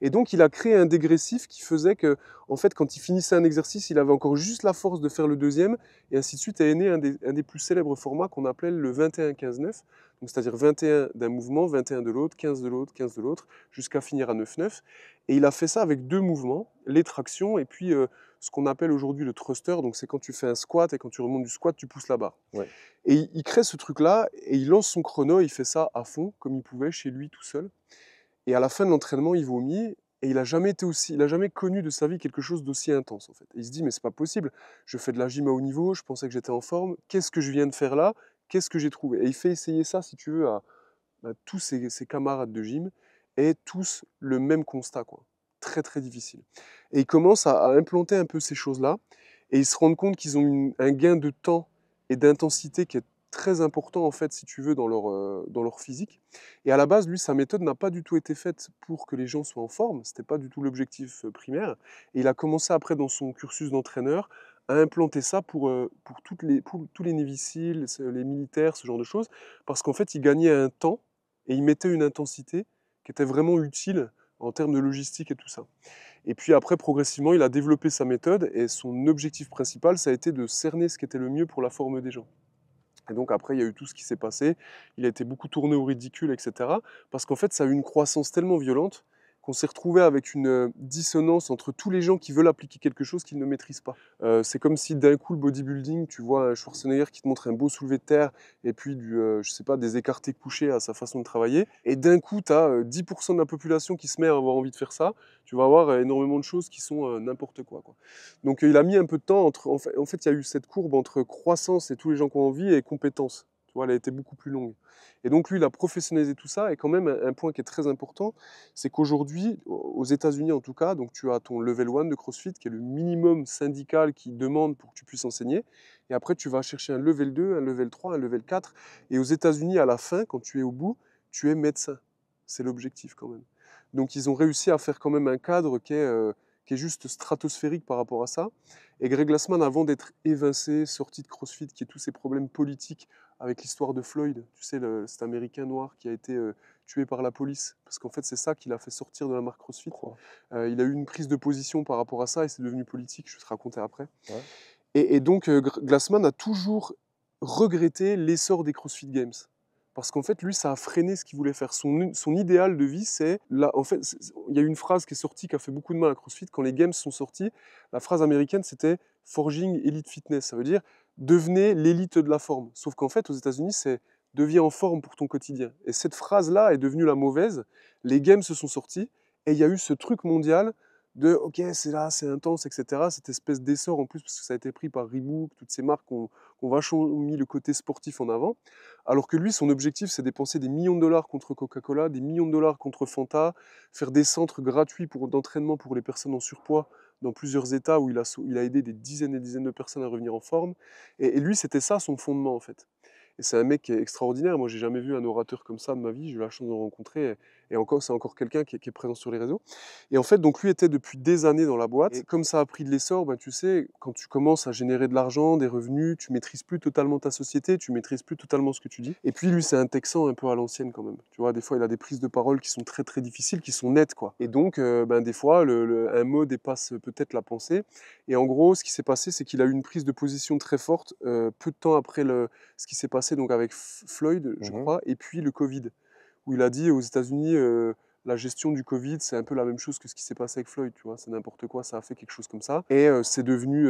Et donc, il a créé un dégressif qui faisait que, en fait, quand il finissait un exercice, il avait encore juste la force de faire le deuxième, et ainsi de suite, et est né un des plus célèbres formats qu'on appelait le 21-15-9, donc c'est-à-dire 21 d'un mouvement, 21 de l'autre, 15 de l'autre, 15 de l'autre, jusqu'à finir à 9-9. Et il a fait ça avec deux mouvements, les tractions, et puis ce qu'on appelle aujourd'hui le thruster, donc c'est quand tu fais un squat, et quand tu remontes du squat, tu pousses la barre. Ouais. Et il crée ce truc-là, et il lance son chrono, il fait ça à fond, comme il pouvait, chez lui, tout seul. Et à la fin de l'entraînement, il vomit et il a jamais connu de sa vie quelque chose d'aussi intense en fait. Et il se dit mais c'est pas possible. Je fais de la gym à haut niveau, je pensais que j'étais en forme. Qu'est-ce que je viens de faire là? Qu'est-ce que j'ai trouvé? Et il fait essayer ça, si tu veux, à tous ses camarades de gym et tous le même constat quoi. Très très difficile. Et il commence à implanter un peu ces choses-là et ils se rendent compte qu'ils ont un gain de temps et d'intensité qui est très important en fait si tu veux dans leur physique. Et à la base, lui, sa méthode n'a pas du tout été faite pour que les gens soient en forme, c'était pas du tout l'objectif primaire. Et il a commencé après dans son cursus d'entraîneur a implanté ça pour tous les Navy Seals, les militaires, ce genre de choses, parce qu'en fait, ils gagnaient un temps et ils mettaient une intensité qui était vraiment utile en termes de logistique et tout ça. Et puis après, progressivement, il a développé sa méthode et son objectif principal, ça a été de cerner ce qui était le mieux pour la forme des gens. Et donc après, il y a eu tout ce qui s'est passé. Il a été beaucoup tourné au ridicule, etc. Parce qu'en fait, ça a eu une croissance tellement violente qu'on s'est retrouvé avec une dissonance entre tous les gens qui veulent appliquer quelque chose qu'ils ne maîtrisent pas. C'est comme si d'un coup, le bodybuilding, tu vois un Schwarzenegger qui te montre un beau soulevé de terre et puis je sais pas, des écartés couchés à sa façon de travailler. Et d'un coup, tu as 10% de la population qui se met à avoir envie de faire ça. Tu vas avoir énormément de choses qui sont n'importe quoi, quoi. Donc il a mis un peu de temps en fait, il y a eu cette courbe entre croissance et tous les gens qui ont envie et compétence. Tu vois, elle a été beaucoup plus longue. Et donc lui, il a professionnalisé tout ça. Et quand même, un point qui est très important, c'est qu'aujourd'hui, aux États-Unis en tout cas, donc tu as ton level 1 de CrossFit, qui est le minimum syndical qui demande pour que tu puisses enseigner. Et après, tu vas chercher un level 2, un level 3, un level 4. Et aux États-Unis, à la fin, quand tu es au bout, tu es médecin. C'est l'objectif quand même. Donc ils ont réussi à faire quand même un cadre qui est juste stratosphérique par rapport à ça. Et Greg Glassman, avant d'être évincé, sorti de CrossFit, qui est tous ces problèmes politiques avec l'histoire de Floyd, tu sais, cet Américain noir qui a été tué par la police, parce qu'en fait c'est ça qui l'a fait sortir de la marque CrossFit. Il a eu une prise de position par rapport à ça et c'est devenu politique, je vais te raconter après. Ouais. Et donc Glassman a toujours regretté l'essor des CrossFit Games. Parce qu'en fait, lui, ça a freiné ce qu'il voulait faire. Son idéal de vie, c'est... En fait, il y a une phrase qui est sortie qui a fait beaucoup de mal à CrossFit. Quand les Games sont sortis, la phrase américaine, c'était « Forging Elite Fitness ». Ça veut dire « devenez l'élite de la forme ». Sauf qu'en fait, aux États-Unis, c'est « deviens en forme pour ton quotidien ». Et cette phrase-là est devenue la mauvaise. Les Games se sont sortis et il y a eu ce truc mondial de ok, c'est là, c'est intense, etc. Cette espèce d'essor en plus, parce que ça a été pris par Reebok, toutes ces marques qui ont vachement mis le côté sportif en avant. Alors que lui, son objectif, c'est dépenser des millions de dollars contre Coca-Cola, des millions de dollars contre Fanta, faire des centres gratuits d'entraînement pour les personnes en surpoids dans plusieurs États où il a aidé des dizaines et dizaines de personnes à revenir en forme. Et lui, c'était ça son fondement en fait. Et c'est un mec qui est extraordinaire. Moi, j'ai jamais vu un orateur comme ça de ma vie. J'ai eu la chance de le rencontrer. Et encore, c'est encore quelqu'un qui est présent sur les réseaux. Et en fait, donc lui était depuis des années dans la boîte. Et comme ça a pris de l'essor, ben, tu sais, quand tu commences à générer de l'argent, des revenus, tu maîtrises plus totalement ta société, tu maîtrises plus totalement ce que tu dis. Et puis lui, c'est un Texan un peu à l'ancienne quand même. Tu vois, des fois, il a des prises de parole qui sont très très difficiles, qui sont nettes, quoi. Et donc, ben, des fois, un mot dépasse peut-être la pensée. Et en gros, ce qui s'est passé, c'est qu'il a eu une prise de position très forte peu de temps après ce qui s'est passé donc avec Floyd, je crois, et puis le Covid, où il a dit aux États-Unis, la gestion du Covid, c'est un peu la même chose que ce qui s'est passé avec Floyd, tu vois, c'est n'importe quoi, ça a fait quelque chose comme ça. Et c'est devenu,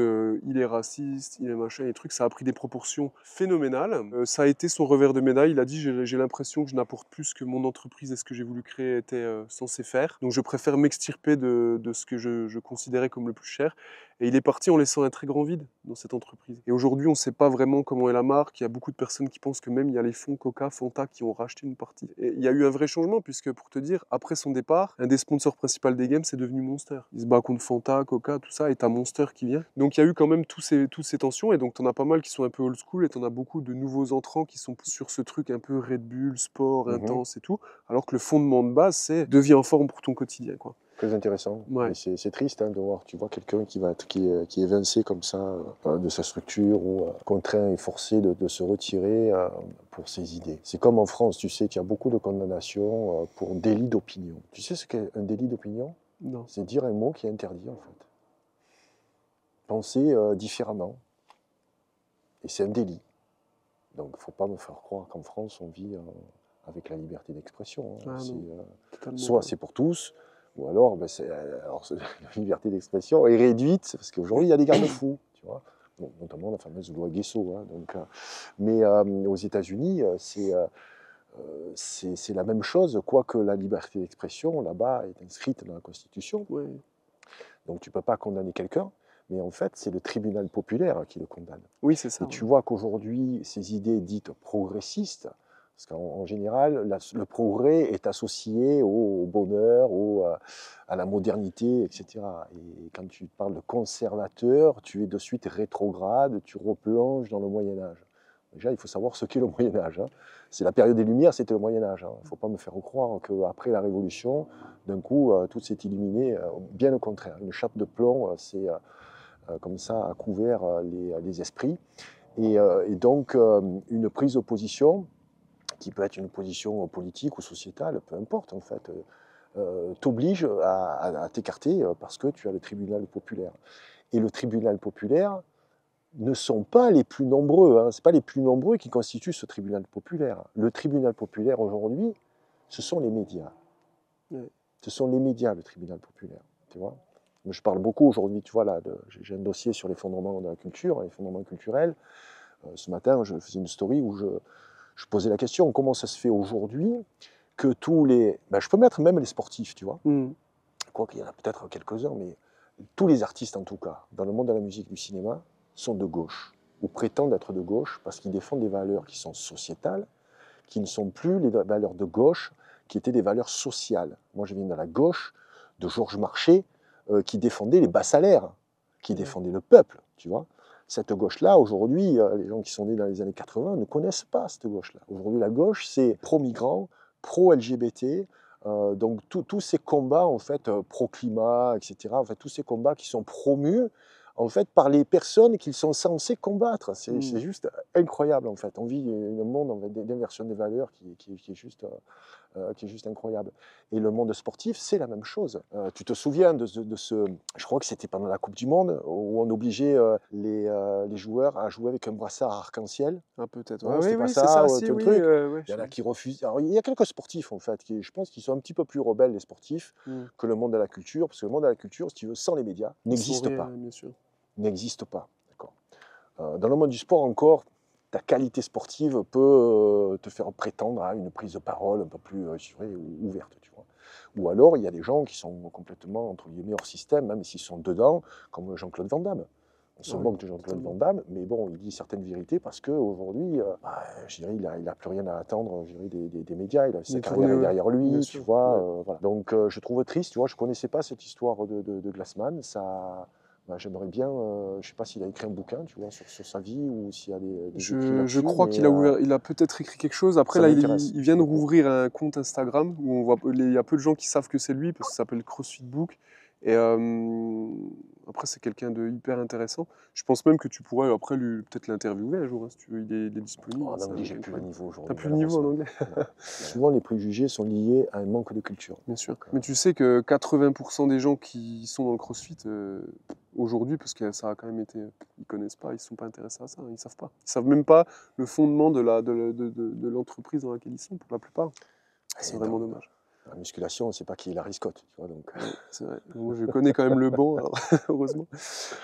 il est raciste, il est machin, et trucs, ça a pris des proportions phénoménales. Ça a été son revers de médaille, il a dit, j'ai l'impression que je n'apporte plus ce que mon entreprise et ce que j'ai voulu créer était censé faire, donc je préfère m'extirper de ce que je considérais comme le plus cher. Et il est parti en laissant un très grand vide dans cette entreprise. Et aujourd'hui, on ne sait pas vraiment comment est la marque. Il y a beaucoup de personnes qui pensent que même il y a les fonds Coca, Fanta qui ont racheté une partie. Et il y a eu un vrai changement, puisque pour te dire, après son départ, un des sponsors principaux des Games, c'est devenu Monster. Il se bat contre Fanta, Coca, tout ça, et t'as Monster qui vient. Donc il y a eu quand même toutes ces tensions, et donc t'en as pas mal qui sont un peu old school, et t'en as beaucoup de nouveaux entrants qui sont sur ce truc un peu Red Bull, sport, intense et tout, alors que le fondement de base, c'est deviens en forme pour ton quotidien, quoi. Très intéressant. Ouais. C'est triste de voir, tu vois, quelqu'un qui est évincé comme ça de sa structure ou contraint et forcé de se retirer pour ses idées. C'est comme en France, tu sais qu'il y a beaucoup de condamnations pour délit d'opinion. Tu sais ce qu'est un délit d'opinion? Non. C'est dire un mot qui est interdit en fait. Penser différemment. Et c'est un délit. Donc il ne faut pas me faire croire qu'en France on vit avec la liberté d'expression. Hein. Soit c'est pour tous, ou alors, la liberté d'expression est réduite, parce qu'aujourd'hui, il y a des garde-fous, tu vois, bon, notamment la fameuse loi Guesso. Hein, mais aux États-Unis, c'est la même chose, quoique la liberté d'expression, là-bas, est inscrite dans la Constitution. Ouais. Donc tu ne peux pas condamner quelqu'un, mais en fait, c'est le tribunal populaire qui le condamne. Oui, c'est ça. Et tu vois qu'aujourd'hui, ces idées dites progressistes, parce qu'en général, le progrès est associé au bonheur, à la modernité, etc. Et quand tu parles de conservateur, tu es de suite rétrograde, tu replonges dans le Moyen-Âge. Déjà, il faut savoir ce qu'est le Moyen-Âge. Hein. C'est la période des Lumières, c'était le Moyen-Âge. Il ne faut pas me faire croire qu'après la Révolution, d'un coup, tout s'est illuminé. Bien au contraire, une chape de plomb, comme ça, a couvert les esprits. Et donc, une prise de position, qui peut être une position politique ou sociétale, peu importe en fait, t'oblige à t'écarter parce que tu as le tribunal populaire. Et le tribunal populaire ne sont pas les plus nombreux, hein. Ce n'est pas les plus nombreux qui constituent ce tribunal populaire. Le tribunal populaire aujourd'hui, ce sont les médias. Ouais. Ce sont les médias, le tribunal populaire. Tu vois, je parle beaucoup aujourd'hui, tu vois, là, j'ai un dossier sur l'effondrement de la culture, l'effondrement culturel. Ce matin, je faisais une story où je posais la question, comment ça se fait aujourd'hui que tous les... Ben, je peux mettre même les sportifs, tu vois. Quoi qu'il y en a peut-être quelques-uns, mais tous les artistes en tout cas, dans le monde de la musique et du cinéma, sont de gauche, ou prétendent être de gauche, parce qu'ils défendent des valeurs qui sont sociétales, qui ne sont plus les valeurs de gauche, qui étaient des valeurs sociales. Moi, je viens de la gauche de Georges Marchais, qui défendait les bas salaires, qui défendait le peuple, tu vois. Cette gauche-là, aujourd'hui, les gens qui sont nés dans les années 80 ne connaissent pas cette gauche-là. Aujourd'hui, la gauche, c'est pro-migrants, pro-LGBT, donc tous ces combats, en fait, pro-climat, etc., en fait, tous ces combats qui sont promus, en fait, par les personnes qu'ils sont censés combattre. C'est juste incroyable, en fait. On vit un monde en fait, d'inversion des valeurs qui est juste incroyable. Et le monde sportif, c'est la même chose. Tu te souviens de ce... Je crois que c'était pendant la Coupe du Monde, où on obligeait les joueurs à jouer avec un brassard arc-en-ciel. Ah, peut-être. Non, Ouais, c'était oui, pas oui, c'est ça, si, le oui. truc. Ouais, Il y en a qui refusent. Alors, il y a quelques sportifs, en fait, qui, je pense qu'ils sont un petit peu plus rebelles, les sportifs, que le monde de la culture. Parce que le monde de la culture, si tu veux, sans les médias, n'existe pas. Bien sûr. N'existe pas. Dans le monde du sport encore, ta qualité sportive peut te faire prétendre à une prise de parole un peu plus ouverte. Tu vois. Ou alors, il y a des gens qui sont complètement, entre guillemets, hors système, même s'ils sont dedans, comme Jean-Claude Van Damme. On se moque de Jean-Claude Van Damme, mais bon, il dit certaines vérités parce qu'aujourd'hui, je dirais, il n'a plus rien à attendre des médias, il a sa carrière est derrière lui, tu vois. Voilà. Donc, je trouve triste, tu vois, je ne connaissais pas cette histoire de Glassman, ça... J'aimerais bien, je ne sais pas s'il a écrit un bouquin, tu vois, sur sa vie ou s'il y a des écrits là-dessus. Je crois qu'il il a peut-être écrit quelque chose. Après, là, il vient de rouvrir un compte Instagram où on voit, il y a peu de gens qui savent que c'est lui parce que ça s'appelle CrossFit Book. Et après, c'est quelqu'un de hyper intéressant. Je pense même que tu pourrais après peut-être l'interviewer un jour, hein, si tu veux. Il est disponible. En anglais, j'ai plus le niveau aujourd'hui. T'as plus le niveau en anglais. Souvent, les préjugés sont liés à un manque de culture. Bien sûr. Mais tu sais que 80% des gens qui sont dans le CrossFit aujourd'hui, parce que ça a quand même été, ils connaissent pas, ils sont pas intéressés à ça, ils savent pas. Ils savent même pas le fondement de l'entreprise dans laquelle ils sont pour la plupart. C'est vraiment dommage. La musculation, on ne sait pas qui est Larry Scott. Tu vois, donc... C'est vrai. Moi, je connais quand même le banc, alors, heureusement.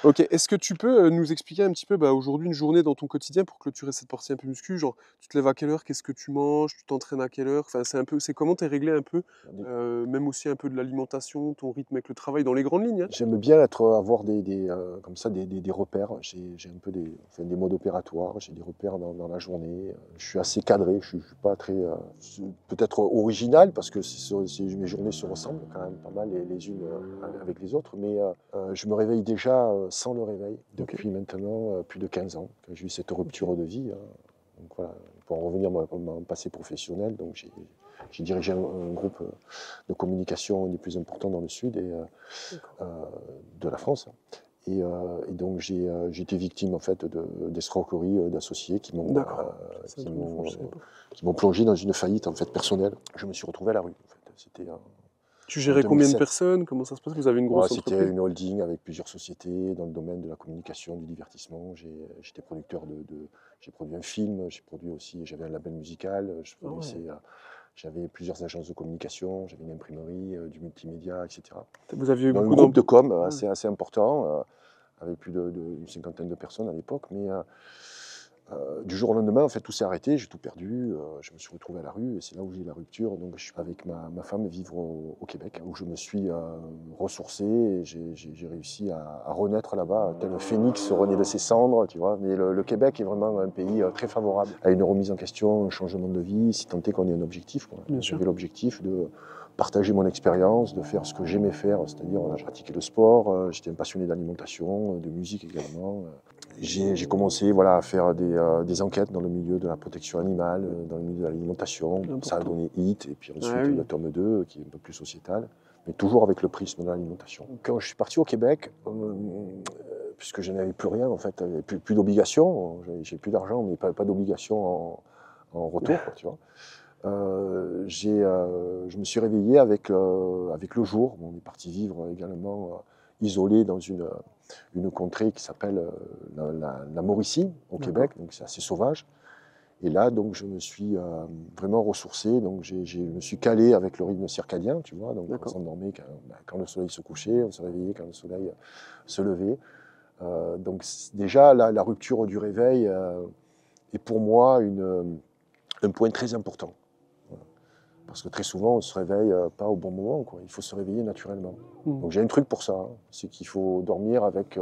Ok, est-ce que tu peux nous expliquer un petit peu aujourd'hui une journée dans ton quotidien pour clôturer cette partie un peu muscu, genre tu te lèves à quelle heure, qu'est-ce que tu manges, tu t'entraînes à quelle heure, enfin, c'est comment tu es réglé un peu, même aussi un peu de l'alimentation, ton rythme avec le travail dans les grandes lignes. Hein. J'aime bien avoir comme ça des repères, j'ai un peu des modes opératoires, j'ai des repères dans la journée, je suis assez cadré, je ne suis pas très, peut-être original parce que mes journées se ressemblent quand même pas mal les unes avec les autres, mais je me réveille déjà sans le réveil depuis maintenant plus de 15 ans que j'ai eu cette rupture de vie. Donc voilà, pour en revenir à mon passé professionnel, donc j'ai dirigé un groupe de communication des plus importants dans le sud de la France. Et donc j'ai été victime en fait d'escroqueries d'associés qui m'ont plongé dans une faillite en fait personnelle. Je me suis retrouvé à la rue. En fait. C'était tu gérais combien de personnes? Comment ça se passe? Vous avez une grosse entreprise? C'était une holding avec plusieurs sociétés dans le domaine de la communication, du divertissement. J'étais producteur j'ai produit un film, j'avais un label musical, j'avais plusieurs agences de communication, j'avais une imprimerie, du multimédia, etc. Vous aviez un groupe de com assez important, avec plus d'une cinquantaine de personnes à l'époque, mais du jour au lendemain, en fait, tout s'est arrêté, j'ai tout perdu, je me suis retrouvé à la rue, et c'est là où j'ai eu la rupture. Donc je suis avec ma femme vivre au Québec, où je me suis ressourcé, et j'ai réussi à renaître là-bas, tel un phénix renaît de ses cendres, tu vois. Mais le Québec est vraiment un pays très favorable à une remise en question, un changement de vie, si tant est qu'on ait un objectif. J'avais l'objectif de partager mon expérience, de faire ce que j'aimais faire, c'est-à-dire j'ai pratiqué le sport, j'étais un passionné d'alimentation, de musique également. J'ai commencé à faire des enquêtes dans le milieu de la protection animale, dans le milieu de l'alimentation. Ça a donné HIT, et puis ensuite le tome 2, qui est un peu plus sociétal, mais toujours avec le prisme de l'alimentation. Quand je suis parti au Québec, puisque je n'avais plus rien en fait, plus d'obligations, j'ai plus d'argent mais pas d'obligations en retour, quoi, tu vois. Je me suis réveillé avec le jour. On est parti vivre également isolé dans une contrée qui s'appelle la Mauricie, au Québec, donc c'est assez sauvage. Et là, donc, je me suis vraiment ressourcé, donc je me suis calé avec le rythme circadien, tu vois, donc on s'endormait quand le soleil se couchait, on se réveillait quand le soleil se levait. Donc déjà, la rupture du réveil est pour moi un point très important. Parce que très souvent, on ne se réveille pas au bon moment, quoi. Il faut se réveiller naturellement. Donc j'ai un truc pour ça, hein. C'est qu'il faut dormir avec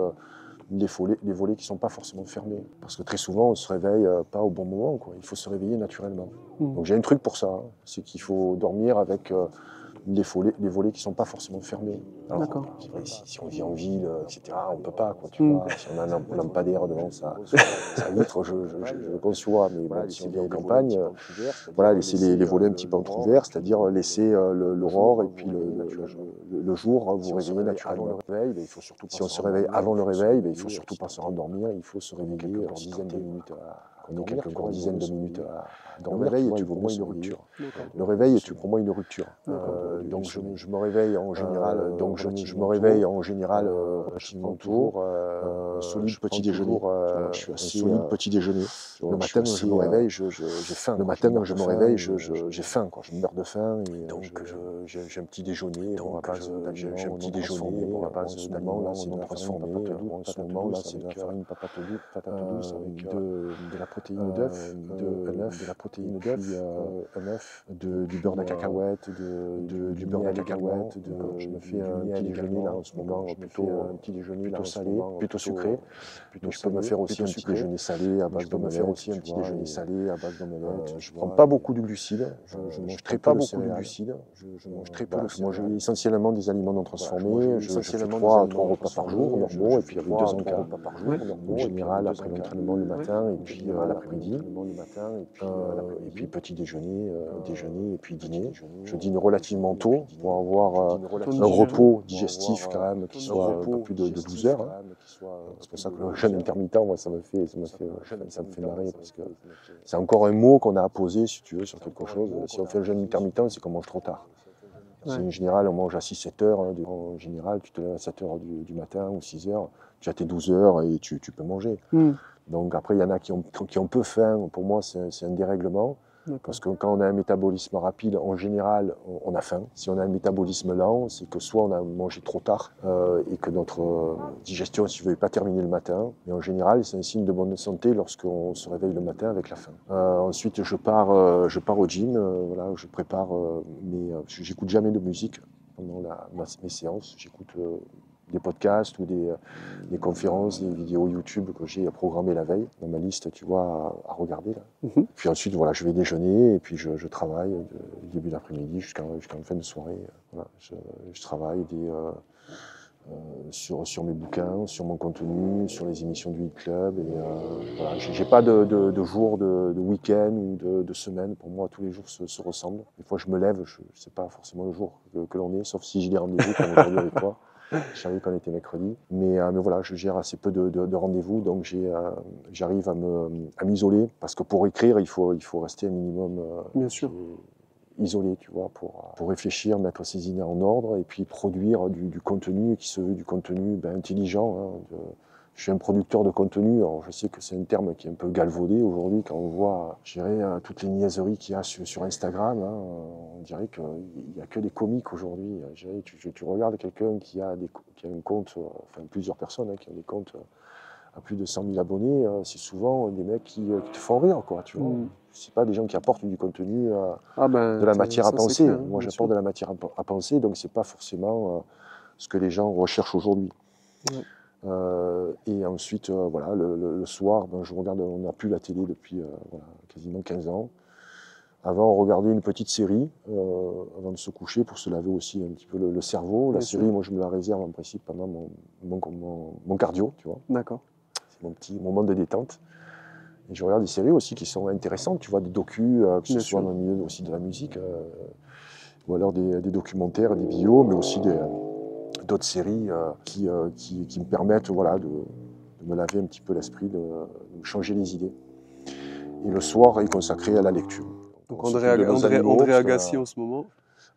les volets qui ne sont pas forcément fermés. Parce que très souvent, on ne se réveille pas au bon moment, quoi. Il faut se réveiller naturellement. Donc j'ai un truc pour ça, hein. C'est qu'il faut dormir avec les volets qui ne sont pas forcément fermés. Alors, c'est vrai, si on vit en ville, etc., on ne peut pas, quoi, tu vois. Si on a un lampadaire devant sa vitre, je le conçois, mais bon, si on vit en campagne, voilà, laisser les volets un petit peu entrouverts, c'est-à-dire laisser l'aurore et puis le jour vous réveiller naturellement. Si on se réveille avant le réveil, il ne faut surtout pas se rendormir, il faut se réveiller quelques dizaines de minutes à dormir. Le réveil est pour moi une rupture. Le réveil est pour moi une rupture. Donc je me réveille en général. Je me réveille en général relativement tôt. Solide petit déjeuner. Je suis assez solide petit déjeuner. Le matin, je me réveille, j'ai faim. Le matin, je me réveille, j'ai faim. Je meurs de faim. Et donc j'ai un petit déjeuner. J'ai un petit déjeuner à base d'aliments non transformés. En ce moment, là, c'est de la farine patate douce avec de la protéine d'œuf, de la protéine d'œuf, un œuf, du beurre de cacahuète, du beurre de cacahuète. Je me fais un petit déjeuner là en ce moment, plutôt salé, plutôt sucré. Donc je peux me faire aussi un petit déjeuner salé à base d'omelette. Je ne prends pas beaucoup de glucides. Je mange très peu de céréales. Je mange très peu de céréales. Je mange essentiellement des aliments non transformés. Je fais 3 repas par jour, normaux, et puis avec 2 encas. En général, après l'entraînement le matin, et puis l'après-midi. Et puis petit déjeuner, déjeuner et puis dîner. Je dîne relativement tôt pour avoir un repos digestif quand même qui soit un peu plus de 12 heures. C'est pour ça que le jeûne intermittent, moi, ça me fait marrer parce que c'est encore un mot qu'on a apposé, si tu veux, sur quelque chose. Si on fait le jeûne intermittent, c'est qu'on mange trop tard. En général, on mange à 6-7 heures. Hein. En général, tu te lèves à 7 heures du matin ou 6 heures, tu as tes 12 heures et tu peux manger. Donc après, il y en a qui ont peu faim. Pour moi, c'est un dérèglement. Parce que quand on a un métabolisme rapide, en général, on a faim. Si on a un métabolisme lent, c'est que soit on a mangé trop tard et que notre digestion, si tu veux, n'est pas terminée le matin. Mais en général, c'est un signe de bonne santé lorsqu'on se réveille le matin avec la faim. Ensuite, je pars au gym. Voilà, je prépare j'écoute jamais de musique pendant mes séances. J'écoute des podcasts ou des conférences, des vidéos YouTube que j'ai programmées la veille dans ma liste, tu vois, à regarder. Là. Puis ensuite, voilà, je vais déjeuner et puis je travaille du début d'après-midi jusqu'à la fin de soirée. Voilà, je travaille sur mes bouquins, sur mon contenu, sur les émissions du Hit Club. Et voilà, j'ai pas de jour, de week-end ou de semaine. Pour moi, tous les jours se ressemblent. Des fois, je me lève, je sais pas forcément le jour que l'on est, sauf si j'ai des rendez-vous comme aujourd'hui avec toi. Je savais qu'on était mercredi, mais voilà, je gère assez peu de rendez-vous, donc j'arrive à m'isoler, parce que pour écrire, il faut rester un minimum Bien sûr. Isolé, tu vois, pour réfléchir, mettre ses idées en ordre, et puis produire du contenu qui se veut du contenu intelligent. Hein, je suis un producteur de contenu, alors je sais que c'est un terme qui est un peu galvaudé aujourd'hui quand on voit, je dirais, toutes les niaiseries qu'il y a sur Instagram. Hein, on dirait qu'il n'y a que des comiques aujourd'hui. Tu regardes quelqu'un qui a un compte, enfin plusieurs personnes qui ont des comptes à plus de 100 000 abonnés, c'est souvent des mecs qui te font rire, quoi, tu vois. C'est pas des gens qui apportent du contenu, de la matière à penser. Clair, moi, j'apporte de la matière à penser, donc c'est pas forcément ce que les gens recherchent aujourd'hui. Et ensuite, voilà, le soir, je regarde, on n'a plus la télé depuis quasiment 15 ans. Avant, on regardait une petite série avant de se coucher pour se laver aussi un petit peu le cerveau. La série, moi, je me la réserve en principe pendant mon cardio, tu vois. D'accord. C'est mon petit moment de détente. Et je regarde des séries aussi qui sont intéressantes, tu vois, des docus, que ce soit dans le milieu aussi de la musique, ou alors des documentaires, des bios, mais aussi d'autres séries qui me permettent, voilà, me laver un petit peu l'esprit, de me changer les idées. Et le soir est consacré à la lecture. Donc On s'occupe de nos animaux, André parce que Agassi en ce moment.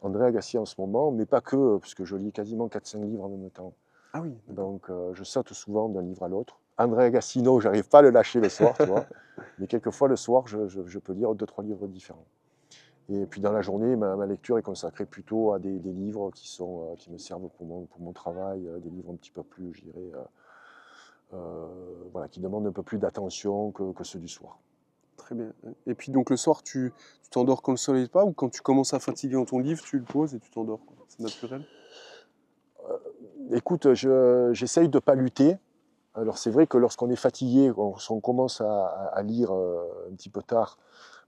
André Agassi en ce moment, mais pas que, puisque je lis quasiment 4-5 livres en même temps. Ah oui. Donc je saute souvent d'un livre à l'autre. André Agassi, non, j'arrive pas à le lâcher le soir, tu vois. Mais quelquefois le soir, je peux lire 2-3 livres différents. Et puis dans la journée, ma lecture est consacrée plutôt à des livres qui me servent pour mon travail, des livres un petit peu plus, je dirais, voilà, qui demandent un peu plus d'attention que ceux du soir. Très bien. Et puis donc le soir, tu t'endors quand le soleil n'est pas, ou quand tu commences à fatiguer dans ton livre, tu le poses et tu t'endors, quoi. C'est naturel? Écoute, j'essaye de ne pas lutter. Alors c'est vrai que lorsqu'on est fatigué, on commence à lire un petit peu tard,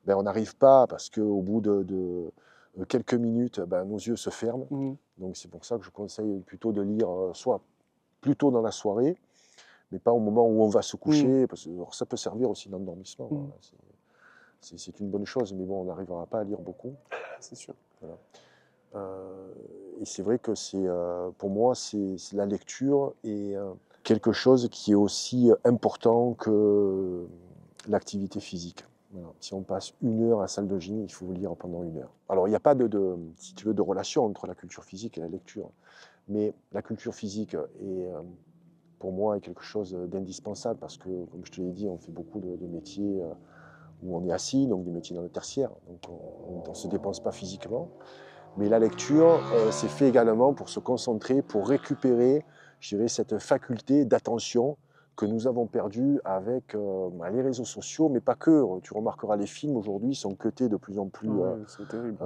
ben, on n'arrive pas parce qu'au bout de quelques minutes, ben, nos yeux se ferment. Mmh. Donc c'est pour ça que je conseille plutôt de lire soit plutôt dans la soirée, mais pas au moment où on va se coucher, parce que alors, ça peut servir aussi d'endormissement. Hein. C'est une bonne chose, mais bon, on n'arrivera pas à lire beaucoup. C'est sûr. Voilà. Et c'est vrai que pour moi, c'est la lecture est quelque chose qui est aussi important que l'activité physique. Voilà. Si on passe 1 heure à la salle de gym, il faut lire pendant 1 heure. Alors, il n'y a pas si tu veux, de relation entre la culture physique et la lecture, mais la culture physique pour moi, est quelque chose d'indispensable parce que, comme je te l'ai dit, on fait beaucoup de métiers où on est assis, donc des métiers dans le tertiaire, donc on ne se dépense pas physiquement. Mais la lecture, c'est fait également pour se concentrer, pour récupérer, je dirais, cette faculté d'attention que nous avons perdue avec les réseaux sociaux, mais pas que. Tu remarqueras, les films aujourd'hui sont cutés de plus en plus, C'est terrible.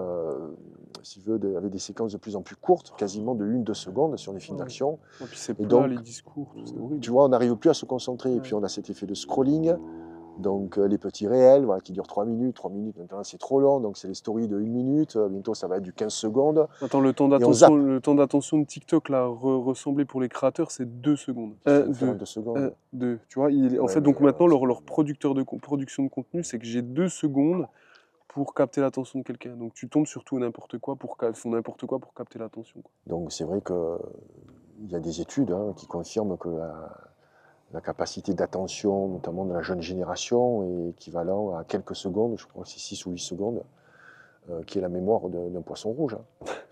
si tu veux, avec des séquences de plus en plus courtes, quasiment de 1-2 secondes sur les films d'action. Et puis c'est Et plat, donc, les discours, c'est horrible. tu vois, on n'arrive plus à se concentrer. Et puis on a cet effet de scrolling. Donc les petits réels voilà, qui durent 3 minutes, 3 minutes maintenant c'est trop long, donc c'est les stories de 1 minute, bientôt ça va être du 15 secondes. Attends, Et on zappe. le temps d'attention de TikTok, là, ressemblé pour les créateurs, c'est 2 secondes. Il faut le faire en 2 secondes. 2. Tu vois, en Ouais, fait, mais, donc maintenant, leur production de contenu, c'est que j'ai 2 secondes pour capter l'attention de quelqu'un. Donc tu tombes sur tout et n'importe quoi font n'importe quoi pour capter l'attention, quoi. Donc c'est vrai qu'il y a des études qui confirment que la capacité d'attention, notamment de la jeune génération, est équivalent à quelques secondes, je crois que c'est 6 ou 8 secondes, qui est la mémoire d'un poisson rouge.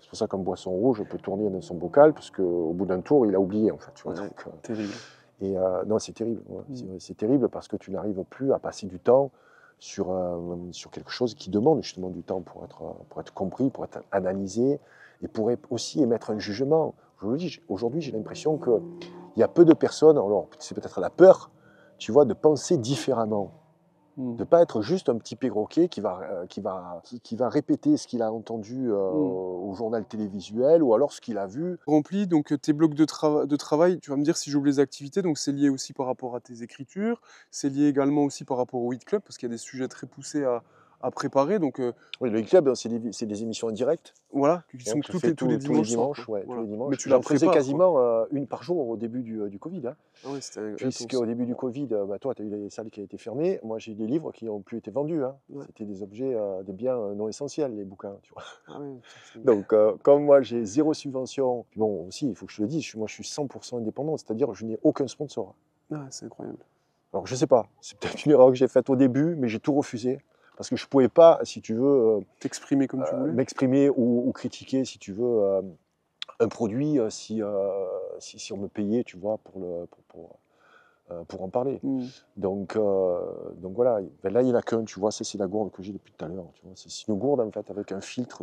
C'est pour ça qu'un poisson rouge peut tourner dans son bocal, parce qu'au bout d'un tour, il a oublié, en fait. Tu vois, donc, Terrible. et non, c'est terrible. Ouais. C'est terrible parce que tu n'arrives plus à passer du temps sur quelque chose qui demande justement du temps pour être compris, pour être analysé et pour aussi émettre un jugement. Aujourd'hui, j'ai l'impression qu'il y a peu de personnes, alors c'est peut-être la peur, tu vois, de penser différemment. De ne pas être juste un petit perroquet qui va répéter ce qu'il a entendu au journal télévisuel ou alors ce qu'il a vu. Rempli, donc tes blocs de travail, tu vas me dire si j'oublie les activités, donc c'est lié aussi par rapport à tes écritures, c'est lié également aussi par rapport au Hit Club, parce qu'il y a des sujets très poussés à préparer, donc Oui, le club, c'est des émissions en direct. voilà, qui sont Donc, je fais tous les tous les dimanches soirs, dimanches. quoi. Ouais, Voilà. tous les dimanches. Mais tu la J'en faisais prépares, quoi. quasiment une par jour au début du Covid. Hein. Ah ouais, c'était Puisqu'au intense. début du Covid, toi, tu as eu les salles qui ont été fermées. Moi, j'ai eu des livres qui n'ont plus été vendus. Hein. Ouais. C'était des objets, des biens non essentiels, les bouquins. Tu vois. Ah ouais, Donc, comme moi, j'ai 0 subvention, puis bon, aussi, il faut que je te le dise, moi, je suis 100% indépendant, c'est-à-dire que je n'ai aucun sponsor. ah, c'est incroyable. Alors, je sais pas, c'est peut-être une erreur que j'ai faite au début, mais j'ai tout refusé. Parce que je ne pouvais pas, si tu veux, T'exprimer comme tu voulais. m'exprimer ou critiquer, si tu veux, un produit si on me payait, tu vois, pour en parler. Donc voilà, ben là, il n'y en a qu'un, tu vois, c'est la gourde que j'ai depuis tout à l'heure. Tu vois. C'est une gourde, en fait, avec un filtre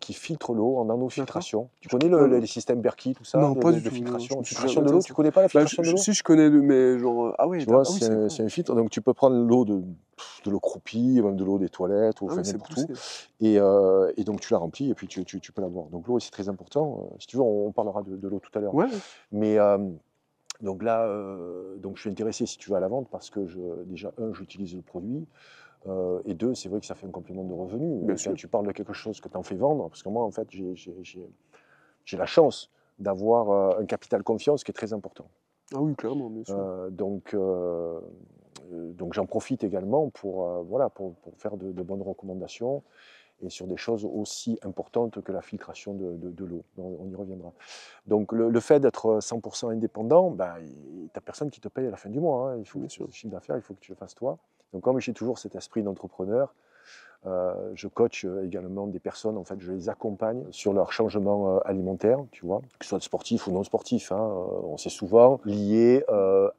qui filtre l'eau en nanofiltration. Tu connais les systèmes Berkey, tout ça, Non, pas du de tout. Non, je filtration, me suis filtration jamais de l'eau, intéressé. tu connais pas la Bah, filtration de l'eau? si je connais, mais genre, ah ouais, Tu vois, ah oui, c'est c'est un filtre, donc tu peux prendre l'eau de l'eau croupie, même de l'eau des toilettes, ou ah enfin oui, c'est n'importe où, poussé. et donc tu la remplis et puis tu peux la boire. Donc l'eau, c'est très important. Si tu veux, on parlera de l'eau tout à l'heure. Ouais. Mais donc là, donc je suis intéressé, si tu veux, à la vente parce que déjà, j'utilise le produit, et deux, c'est vrai que ça fait un complément de revenu. Bien Quand sûr. tu parles de quelque chose que tu en fais vendre, parce que moi, en fait, j'ai la chance d'avoir un capital confiance qui est très important. Ah oui, clairement, bien sûr. Donc j'en profite également pour faire de bonnes recommandations et sur des choses aussi importantes que la filtration de l'eau. On y reviendra. Donc le fait d'être 100% indépendant, ben, tu n'as personne qui te paye à la fin du mois. Hein. Il faut que le chiffre d'affaires, il faut que tu le fasses toi. Donc comme j'ai toujours cet esprit d'entrepreneur, je coach également des personnes, en fait, je les accompagne sur leur changement alimentaire, tu vois, que ce soit sportif ou non sportif. Hein, on sait souvent lié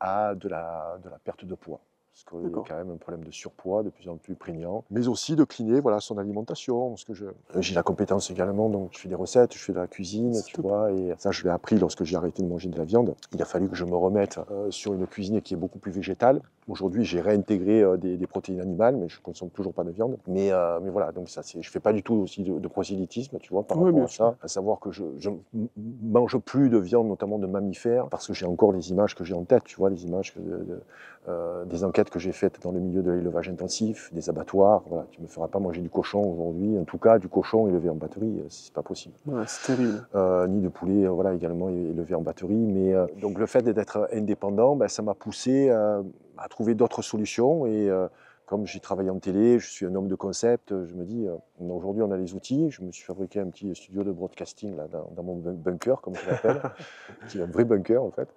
à de la perte de poids. Parce qu'il y a quand même un problème de surpoids de plus en plus prégnant, mais aussi de cliner voilà, son alimentation, parce que j'ai la compétence également, donc je fais des recettes, je fais de la cuisine, tu vois, et ça je l'ai appris lorsque j'ai arrêté de manger de la viande. Il a fallu que je me remette sur une cuisine qui est beaucoup plus végétale. Aujourd'hui, j'ai réintégré des protéines animales, mais je ne consomme toujours pas de viande. Mais voilà, donc ça, je ne fais pas du tout aussi de prosélytisme, tu vois, par rapport à ça. À savoir que je ne mange plus de viande, notamment de mammifères, parce que j'ai encore les images que j'ai en tête, tu vois, les images des enquêtes que j'ai faites dans le milieu de l'élevage intensif, des abattoirs. Voilà, tu ne me feras pas manger du cochon aujourd'hui. En tout cas, du cochon élevé en batterie, c'est pas possible. Ouais, c'est terrible. Ni de poulet, voilà, également élevé en batterie. Mais donc le fait d'être indépendant, ben, ça m'a poussé à trouver d'autres solutions. Et comme j'ai travaillé en télé, je suis un homme de concept, je me dis, aujourd'hui on a les outils. Je me suis fabriqué un petit studio de broadcasting là, dans mon bunker, comme je l'appelle, qui est un vrai bunker en fait.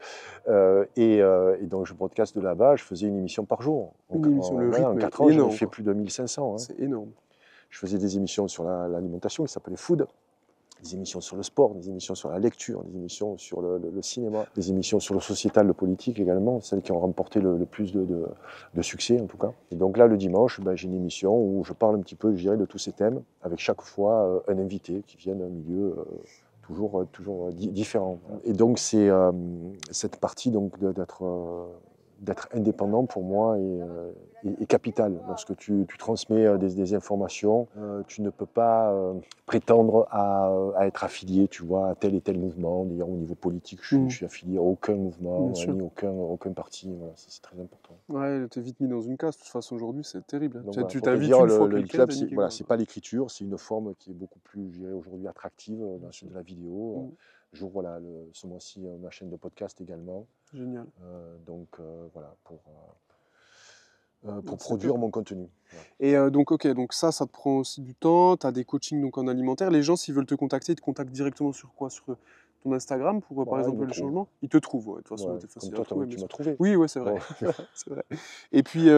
Et donc je broadcast de là-bas, je faisais une émission par jour. Une émission, le rythme en 4 est ans, énorme. j'en ai fait plus de 1500. Hein. C'est énorme. Je faisais des émissions sur l'alimentation qui s'appelait Food. Des émissions sur le sport, des émissions sur la lecture, des émissions sur le cinéma, des émissions sur le sociétal, le politique également, celles qui ont remporté le plus de succès en tout cas. Et donc là, le dimanche, ben, j'ai une émission où je parle un petit peu, je dirais, de tous ces thèmes, avec chaque fois un invité qui vient d'un milieu toujours différent. Et donc c'est cette partie donc, d'être indépendant pour moi est capital. Lorsque tu transmets des informations, tu ne peux pas prétendre à être affilié, tu vois, à tel et tel mouvement. D'ailleurs, au niveau politique, je suis affilié à aucun mouvement, ni aucun parti. Voilà, c'est très important. Ouais, t'es vite mis dans une case. De toute façon, aujourd'hui, c'est terrible. Donc, Tu voilà, t'invites une fois le quelqu'un, club, c'est pas l'écriture, c'est une forme qui est beaucoup plus, je dirais, aujourd'hui attractive dans de la vidéo. Jour, voilà, ce mois-ci, ma chaîne de podcast également. Génial. Voilà, pour produire mon contenu. Et donc, ok, donc ça te prend aussi du temps. Tu as des coachings donc, en alimentaire. Les gens, s'ils veulent te contacter, ils te contactent directement sur quoi? Sur ton Instagram pour, par exemple, le changement? Ils te trouvent, ouais. De toute façon, t'es facile à trouver. Tu m'as trouvé. Oui, ouais, c'est vrai. C'est vrai. Et puis,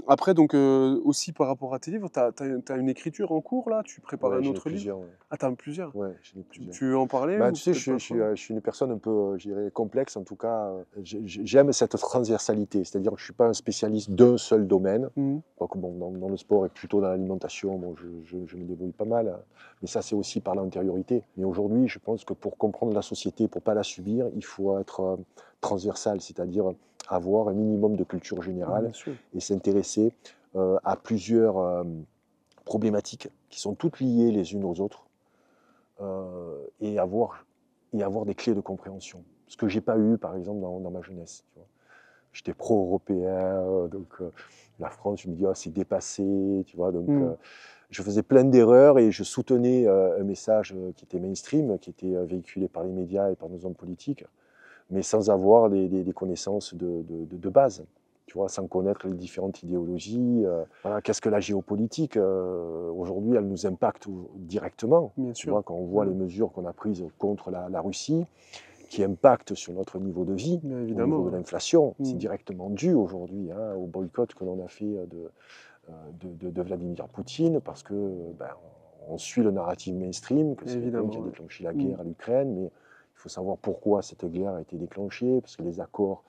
après, donc, aussi par rapport à tes livres, tu as une écriture en cours, là? Tu prépares un autre livre? Ah, tu en as plusieurs? Ouais, j'en ai plusieurs. Tu veux en parler? Tu sais, je suis une personne un peu, je dirais, complexe. En tout cas, j'aime cette transversalité. C'est-à-dire que je ne suis pas un spécialiste d'un seul domaine. Donc, bon, dans le sport et plutôt dans l'alimentation, bon, je me débrouille pas mal. Hein. Mais ça, c'est aussi par l'antériorité. Mais aujourd'hui, je pense que pour comprendre la société, pour ne pas la subir, il faut être transversal, c'est-à-dire avoir un minimum de culture générale et s'intéresser à plusieurs problématiques qui sont toutes liées les unes aux autres et avoir des clés de compréhension. Ce que je n'ai pas eu, par exemple, dans ma jeunesse. J'étais pro-européen, donc la France, je me dis, oh, c'est dépassé, tu vois, donc je faisais plein d'erreurs et je soutenais un message qui était mainstream, qui était véhiculé par les médias et par nos hommes politiques, mais sans avoir des connaissances de base. Tu vois, sans connaître les différentes idéologies. Voilà, qu'est-ce que la géopolitique aujourd'hui, elle nous impacte directement. Bien tu sûr. vois, quand on voit les mesures qu'on a prises contre la Russie, qui impactent sur notre niveau de vie, au niveau de l'inflation, c'est directement dû aujourd'hui au boycott que l'on a fait de Vladimir Poutine, parce que on suit le narratif mainstream, que c'est lui qui a déclenché la guerre à l'Ukraine, mais il faut savoir pourquoi cette guerre a été déclenchée, parce que les accords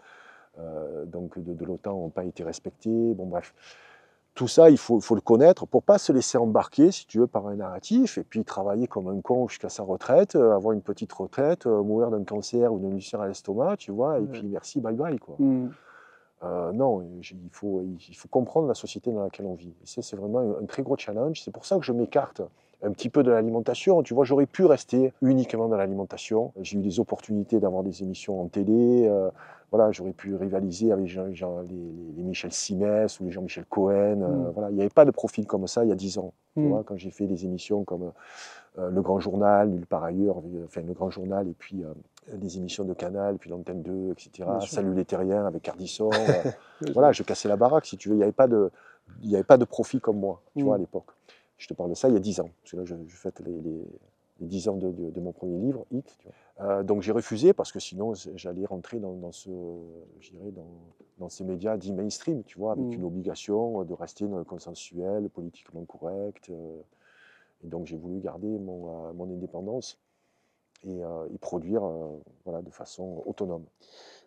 donc de l'OTAN n'ont pas été respectés. Bon, bref, tout ça, il faut le connaître pour ne pas se laisser embarquer, si tu veux, par un narratif, et puis travailler comme un con jusqu'à sa retraite, avoir une petite retraite, mourir d'un cancer ou d'une ulcère à l'estomac, tu vois, et puis merci, bye bye, quoi. Non, il faut comprendre la société dans laquelle on vit. Et ça, c'est vraiment un très gros challenge. C'est pour ça que je m'écarte un petit peu de l'alimentation. Tu vois, j'aurais pu rester uniquement dans l'alimentation. J'ai eu des opportunités d'avoir des émissions en télé. Voilà, j'aurais pu rivaliser avec les Michel Simès ou les Jean-Michel Cohen. Voilà, il n'y avait pas de profil comme ça il y a 10 ans. Tu vois, quand j'ai fait des émissions comme Le Grand Journal, Nulle part ailleurs, enfin Le Grand Journal, et puis des émissions de Canal, puis l'Antenne 2, etc. Salut les Terriens avec Ardisson. Voilà, je cassais la baraque, si tu veux. Il n'y avait pas de profil comme moi, tu vois, à l'époque. Je te parle de ça il y a 10 ans, parce que là, je fête les 10 ans de mon premier livre, Hit. Tu vois. Donc j'ai refusé parce que sinon j'allais rentrer je dirais dans ces médias dits mainstream, tu vois, avec une obligation de rester dans le consensuel, politiquement correct. Et donc j'ai voulu garder mon indépendance et produire voilà, de façon autonome.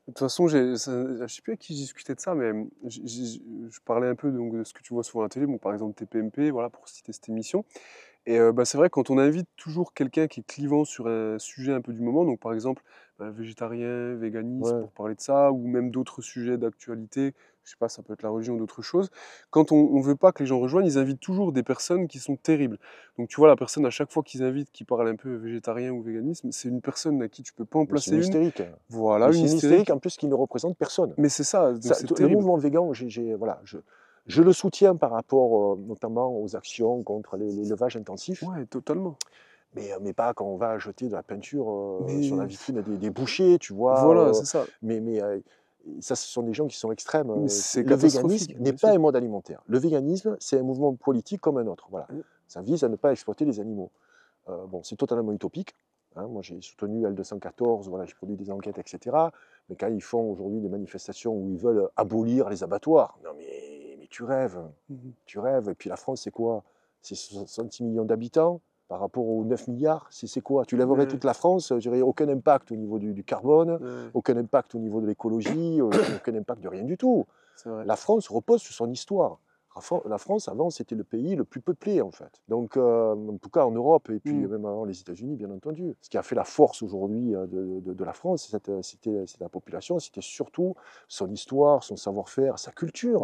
De toute façon, je ne sais plus avec qui je discutais de ça, mais je parlais un peu donc, de ce que tu vois souvent à la télé, bon, par exemple TPMP, voilà, pour citer cette émission. Et bah, c'est vrai, quand on invite toujours quelqu'un qui est clivant sur un sujet un peu du moment, donc par exemple végétarien, véganisme, Ouais. pour parler de ça, ou même d'autres sujets d'actualité, je sais pas, ça peut être la religion ou d'autres choses, quand on veut pas que les gens rejoignent, ils invitent toujours des personnes qui sont terribles. Donc tu vois, la personne, à chaque fois qu'ils invitent, qui parle un peu végétarien ou véganisme, c'est une personne à qui tu peux pas en Mais c'est placer une une. hystérique. Voilà, Mais une c'est une hystérique hystérique. en plus qui ne représente personne. Mais c'est ça, donc c'est Le terrible. mouvement végan, voilà, je le soutiens par rapport notamment aux actions contre l'élevage intensif, Ouais, totalement. mais pas quand on va jeter de la peinture sur la Mais vitrine des bouchers, tu vois. voilà, c'est ça. Mais ça, ce sont des gens qui sont extrêmes. Mais c'est Le véganisme catastrophique, n'est bien pas sûr. un mode alimentaire. Le véganisme, c'est un mouvement politique comme un autre. Voilà. Mm. Ça vise à ne pas exploiter les animaux. Bon, c'est totalement utopique. Hein. Moi, j'ai soutenu L214, voilà, j'ai produit des enquêtes, etc. Mais quand ils font aujourd'hui des manifestations où ils veulent abolir les abattoirs, non mais tu rêves, Mhm. tu rêves. Et puis la France, c'est quoi? C'est 66 millions d'habitants par rapport aux 9 milliards. C'est quoi? Tu lèverais Ouais, toute la France, j'aurais aucun impact au niveau du carbone, ouais, aucun impact au niveau de l'écologie, aucun impact de rien du tout. c'est vrai. La France repose sur son histoire. La France, avant, c'était le pays le plus peuplé, en fait. Donc, en tout cas, en Europe, et puis Mm. même avant les États-Unis, bien entendu. Ce qui a fait la force aujourd'hui de la France, c'était la population, c'était surtout son histoire, son savoir-faire, sa culture.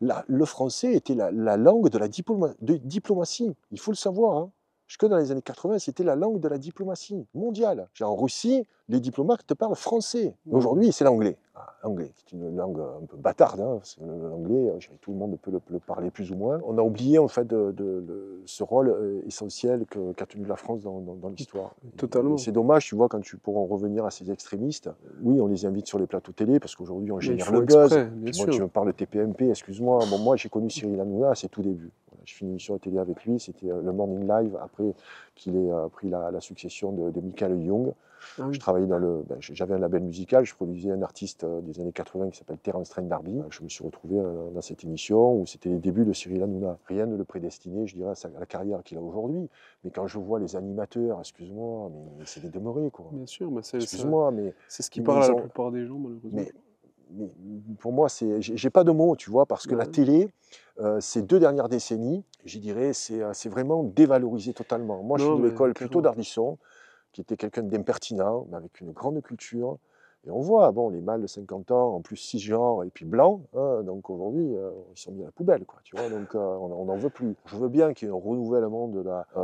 Ouais. Le français était la langue de la diplomatie. Il faut le savoir. Hein. Jusque dans les années 80, c'était la langue de la diplomatie mondiale. Genre, en Russie, les diplomates te parlent français. Mm. Aujourd'hui, c'est l'anglais. Anglais, qui est une langue un peu bâtarde. Hein, parce que l'anglais, tout le monde peut le parler plus ou moins. On a oublié en fait ce rôle essentiel qu'a tenu la France dans l'histoire. Et Totalement. c'est dommage, tu vois, quand tu pourras en revenir à ces extrémistes. Oui, on les invite sur les plateaux télé parce qu'aujourd'hui on Mais ils génère le font buzz. exprès, bien Puis moi, tu sûr. me parles de TPMP, excuse-moi. Bon, moi, j'ai connu Cyril Hanouna à ses tout débuts. Voilà, je fais une émission à télé avec lui, c'était le Morning Live après qu'il ait pris la succession de Michael Young. Ah Je oui. travaillais j'avais un label musical, je produisais un artiste des années 80 qui s'appelle Terence Trent D'Arby. Je me suis retrouvé dans cette émission où c'était les débuts de Cyril Hanouna. Rien ne le prédestinait, je dirais, à la carrière qu'il a aujourd'hui. Mais quand je vois les animateurs, excuse-moi, mais c'est des demeurés, quoi. Bien sûr, bah Excuse-moi, c'est ce qui mais parle à ils la ont. plupart des gens, malheureusement. Mais, mais pour moi, j'ai pas de mots, tu vois, parce que la Ouais. télé, ces 2 dernières décennies, je dirais, c'est vraiment dévalorisé totalement. Moi, je suis Non, de mais l'école plutôt clairement. d'Ardisson, qui était quelqu'un d'impertinent, mais avec une grande culture. Et on voit, bon, les mâles de 50 ans, en plus cisgenres et puis blancs, hein, donc aujourd'hui, ils sont mis à la poubelle, quoi, tu vois, donc on n'en veut plus. Je veux bien qu'il y ait un renouvellement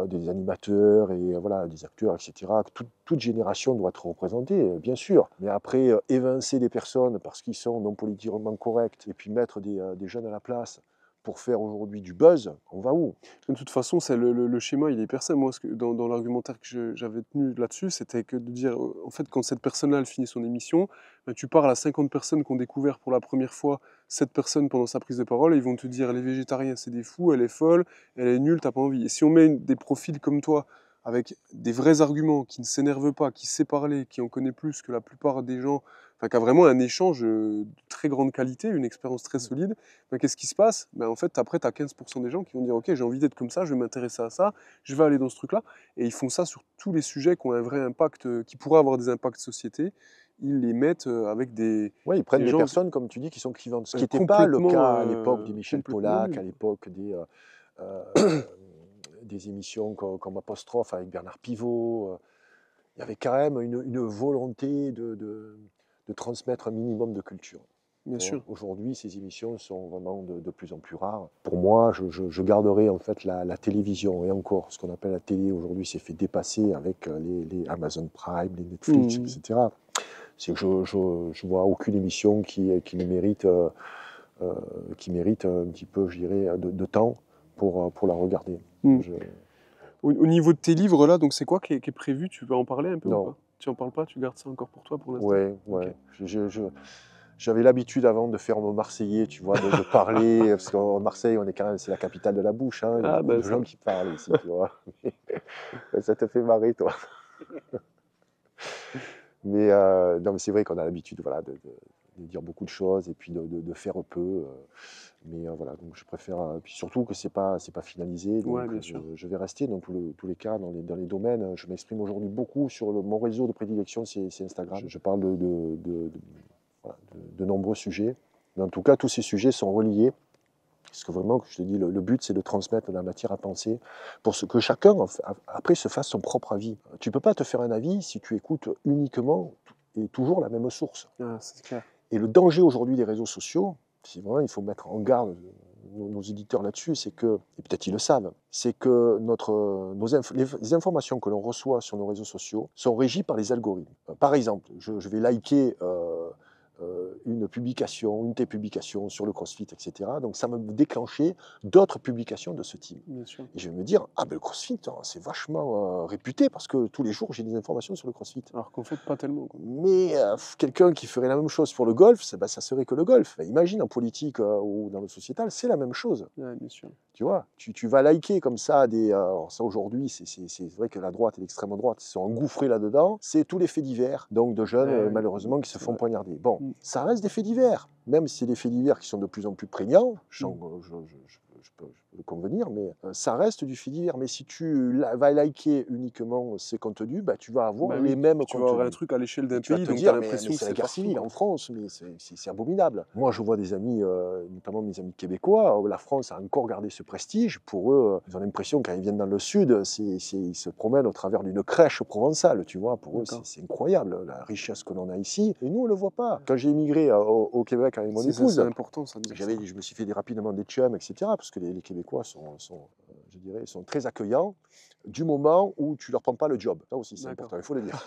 des animateurs et voilà, des acteurs, etc. Que toute génération doit être représentée, bien sûr. Mais après, évincer des personnes parce qu'ils sont non politiquement corrects et puis mettre des jeunes à la place pour faire aujourd'hui du buzz, on va où? De toute façon, c'est le schéma, il est hyper simple. Moi, dans l'argumentaire que j'avais tenu là-dessus, c'était que de dire, en fait, quand cette personne-là, elle finit son émission, ben, tu parles à 50 personnes qui ont découvert pour la première fois cette personne pendant sa prise de parole, et ils vont te dire, les végétariens, c'est des fous, elle est folle, elle est nulle, t'as pas envie. Et si on met des profils comme toi, avec des vrais arguments, qui ne s'énervent pas, qui sait parler, qui en connaît plus que la plupart des gens, enfin, qui a vraiment un échange de très grande qualité, une expérience très solide, ben, qu'est-ce qui se passe? Ben, en fait, après, tu as 15% des gens qui vont dire, OK, j'ai envie d'être comme ça, je vais m'intéresser à ça, je vais aller dans ce truc-là. Et ils font ça sur tous les sujets qui ont un vrai impact, qui pourraient avoir des impacts société. Ils les mettent avec Oui, ils prennent des des gens personnes, comme tu dis, qui sont clivantes. Ce qui n'était pas le cas à l'époque des Michel complètement Polac, nuls, à quoi. l'époque euh, des émissions comme Apostrophe avec Bernard Pivot. Il y avait quand même une volonté de transmettre un minimum de culture. Bien sûr. Aujourd'hui, ces émissions sont vraiment de plus en plus rares. Pour moi, je garderai en fait la télévision. Et encore, ce qu'on appelle la télé aujourd'hui s'est fait dépasser avec les Amazon Prime, les Netflix, Mmh. etc. C'est que je vois aucune émission qui mérite un petit peu, je dirais, de temps pour la regarder. Mmh. Je- Au niveau de tes livres, là, donc c'est quoi qui est prévu? Tu veux en parler un peu ou non, pas? Tu en parles pas? Tu gardes ça encore pour toi pour l'instant? ouais, Ok. ouais. J'avais l'habitude avant de faire mon Marseillais, tu vois, de parler, parce qu'en Marseille, on est quand même, c'est la capitale de la bouche, hein, il y a Ah, beaucoup ben de ça. gens qui parlent ici, tu vois. Mais ça te fait marrer, toi. Mais non, mais c'est vrai qu'on a l'habitude, voilà, de dire beaucoup de choses et puis de faire peu. Mais voilà, donc je préfère. Puis surtout que c'est pas finalisé, Ouais, donc bien sûr. je vais rester dans tous les cas, dans les domaines. Je m'exprime aujourd'hui beaucoup sur mon réseau de prédilection, c'est Instagram. Je parle voilà, de nombreux sujets. Mais en tout cas, tous ces sujets sont reliés. Parce que vraiment, je te dis, le but, c'est de transmettre la matière à penser pour ce que chacun, après, se fasse son propre avis. Tu ne peux pas te faire un avis si tu écoutes uniquement et toujours la même source. Ah, c'est clair. Et le danger aujourd'hui des réseaux sociaux, c'est vraiment, il faut mettre en garde nos éditeurs là-dessus, c'est que, et peut-être ils le savent, c'est que les informations que l'on reçoit sur nos réseaux sociaux sont régies par les algorithmes. Par exemple, je vais liker une publication, une de tes publications sur le CrossFit, etc. Donc ça va me déclencher d'autres publications de ce type. Bien sûr. Et je vais me dire, ah ben le CrossFit, hein, c'est vachement réputé parce que tous les jours j'ai des informations sur le CrossFit. Alors qu'en fait, pas tellement, quoi. Mais quelqu'un qui ferait la même chose pour le golf, ça serait que le golf. Imagine en politique ou dans le sociétal, c'est la même chose. Ouais, bien sûr. Tu vois, tu vas liker comme ça alors ça aujourd'hui, c'est vrai que la droite et l'extrême droite se sont engouffrés là-dedans. C'est tous les faits divers, donc de jeunes Ouais, malheureusement qui se c'est font vrai. poignarder. Bon, Mm. ça reste des faits divers, même si c'est des faits divers qui sont de plus en plus prégnants. Je peux le convenir, mais ça reste du fait divers. Mais si tu vas liker uniquement ces contenus, bah, tu vas avoir Bah les oui, mêmes tu vas avoir un contenus. truc à l'échelle Et d'un tu vas pays, te donc tu as dire, mais l'impression que c'est la c'est guerre partout, civile quoi. en France, mais c'est abominable. Moi, je vois des amis, notamment mes amis québécois, la France a encore gardé ce prestige. Pour eux, ils ont l'impression, quand ils viennent dans le sud, ils se promènent au travers d'une crèche provençale, tu vois. Pour eux, D'accord. c'est incroyable, la richesse que l'on a ici. Et nous, on ne le voit pas. Quand j'ai émigré au Québec avec mon C'est épouse, important, ça, de dire ça. je me suis fait rapidement des chums, etc. Parce que les Québécois je dirais, sont très accueillants du moment où tu leur prends pas le job. Ça aussi, c'est D'accord. important, il faut le dire.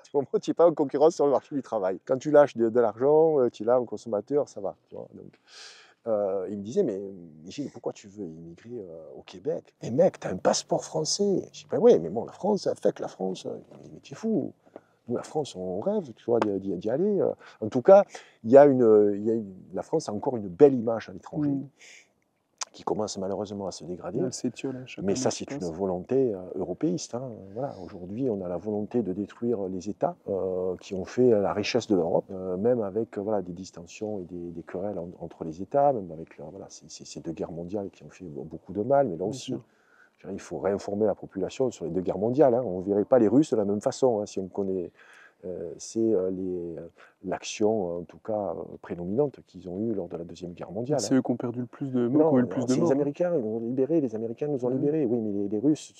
Du moment où tu n'es pas en concurrence sur le marché du travail. Quand tu lâches de l'argent, tu l'as en consommateur, ça va. Tu vois, donc, il me disait, mais Gilles, pourquoi tu veux immigrer au Québec? Mais mec, tu as un passeport français. Je dis, ben oui, mais bon, la France, ça fait que la France, mais tu es fou. Nous, la France, on rêve, tu vois, d'y aller. En tout cas, la France a encore une belle image à l'étranger, Mm. qui commence malheureusement à se dégrader. Elle s'étiole à chaque Mais année ça, qui c'est une passe. volonté européiste, hein. Voilà. Aujourd'hui, on a la volonté de détruire les États qui ont fait la richesse de l'Europe, même avec voilà, des distensions et des querelles entre les États, même avec voilà, ces deux guerres mondiales qui ont fait beaucoup de mal. Mais là Bien aussi, sûr. il faut réinformer la population sur les deux guerres mondiales, hein. On ne verrait pas les Russes de la même façon, hein, si on connaît l'action, en tout cas prédominante, qu'ils ont eue lors de la Deuxième Guerre mondiale, C'est hein. eux qui ont perdu le plus de morts, qui ont eu Non, le plus de c'est les morts, hein. Américains, ils nous ont libérés, les Américains nous ont Ah oui. libérés. Oui, mais les Russes,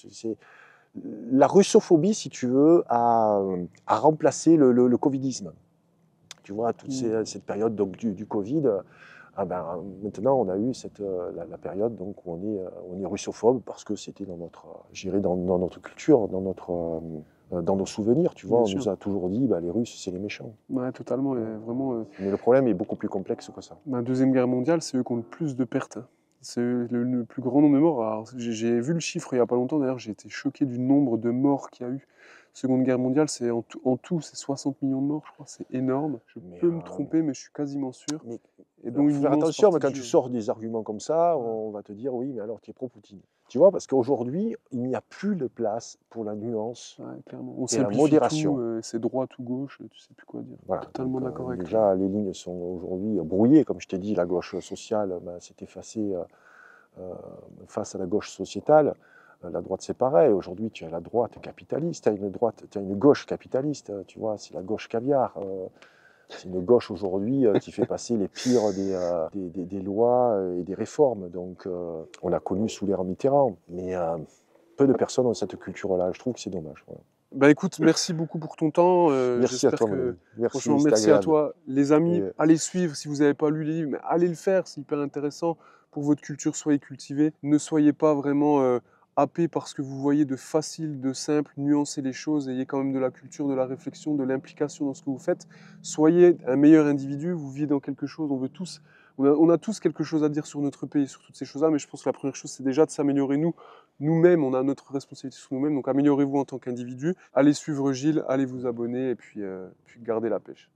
la russophobie, si tu veux, a remplacé le covidisme. Tu vois, cette période donc, du Covid, ah ben, maintenant on a eu la période donc, où on est russophobe parce que c'était dans notre culture, dans nos souvenirs, tu vois, Bien on sûr. nous a toujours dit, bah, les Russes, c'est les méchants. Ouais, totalement. Et vraiment, Mais le problème est beaucoup plus complexe que ça. Deuxième Guerre mondiale, c'est eux qui ont le plus de pertes. C'est eux le plus grand nombre de morts. Alors, j'ai vu le chiffre il n'y a pas longtemps, d'ailleurs, j'ai été choqué du nombre de morts qu'il y a eu. Seconde Guerre mondiale, c'est en tout, c'est 60 millions de morts, je crois, c'est énorme. Je Mais, peux me tromper, mais je suis quasiment sûr. mais Et dont alors, faut une faire immense attention, mais partie quand tu juive. sors des arguments comme ça, Ouais. on va te dire oui, mais alors tu es pro-Poutine. Tu vois, parce qu'aujourd'hui, il n'y a plus de place pour la nuance Ouais, clairement. On et la simplifie tout, modération. c'est droite ou gauche, tu sais plus quoi dire. Voilà, Totalement donc d'accord avec toi. déjà les lignes sont aujourd'hui brouillées, comme je t'ai dit, la gauche sociale s'est effacée face à la gauche sociétale. La droite c'est pareil, aujourd'hui tu as la droite capitaliste, tu as une gauche capitaliste, tu vois, c'est la gauche caviar. C'est une gauche aujourd'hui qui fait passer les pires des lois et des réformes. Donc, on l'a connu sous l'ère Mitterrand, mais peu de personnes ont cette culture-là. Je trouve que c'est dommage. Voilà. Bah écoute, merci beaucoup pour ton temps. Merci à J'espère toi, mon que, ami. Merci, franchement, c'était merci à agréable. toi. Les amis, Et, allez suivre si vous n'avez pas lu les livres, mais allez le faire, c'est hyper intéressant pour votre culture, soyez cultivés. Ne soyez pas vraiment happés par ce que vous voyez de facile, de simple, nuancez les choses, ayez quand même de la culture, de la réflexion, de l'implication dans ce que vous faites. Soyez un meilleur individu, vous vivez dans quelque chose, on a tous quelque chose à dire sur notre pays, sur toutes ces choses-là, mais je pense que la première chose, c'est déjà de s'améliorer nous-mêmes, on a notre responsabilité sur nous-mêmes, donc améliorez-vous en tant qu'individu. Allez suivre Gilles, allez vous abonner et puis gardez la pêche.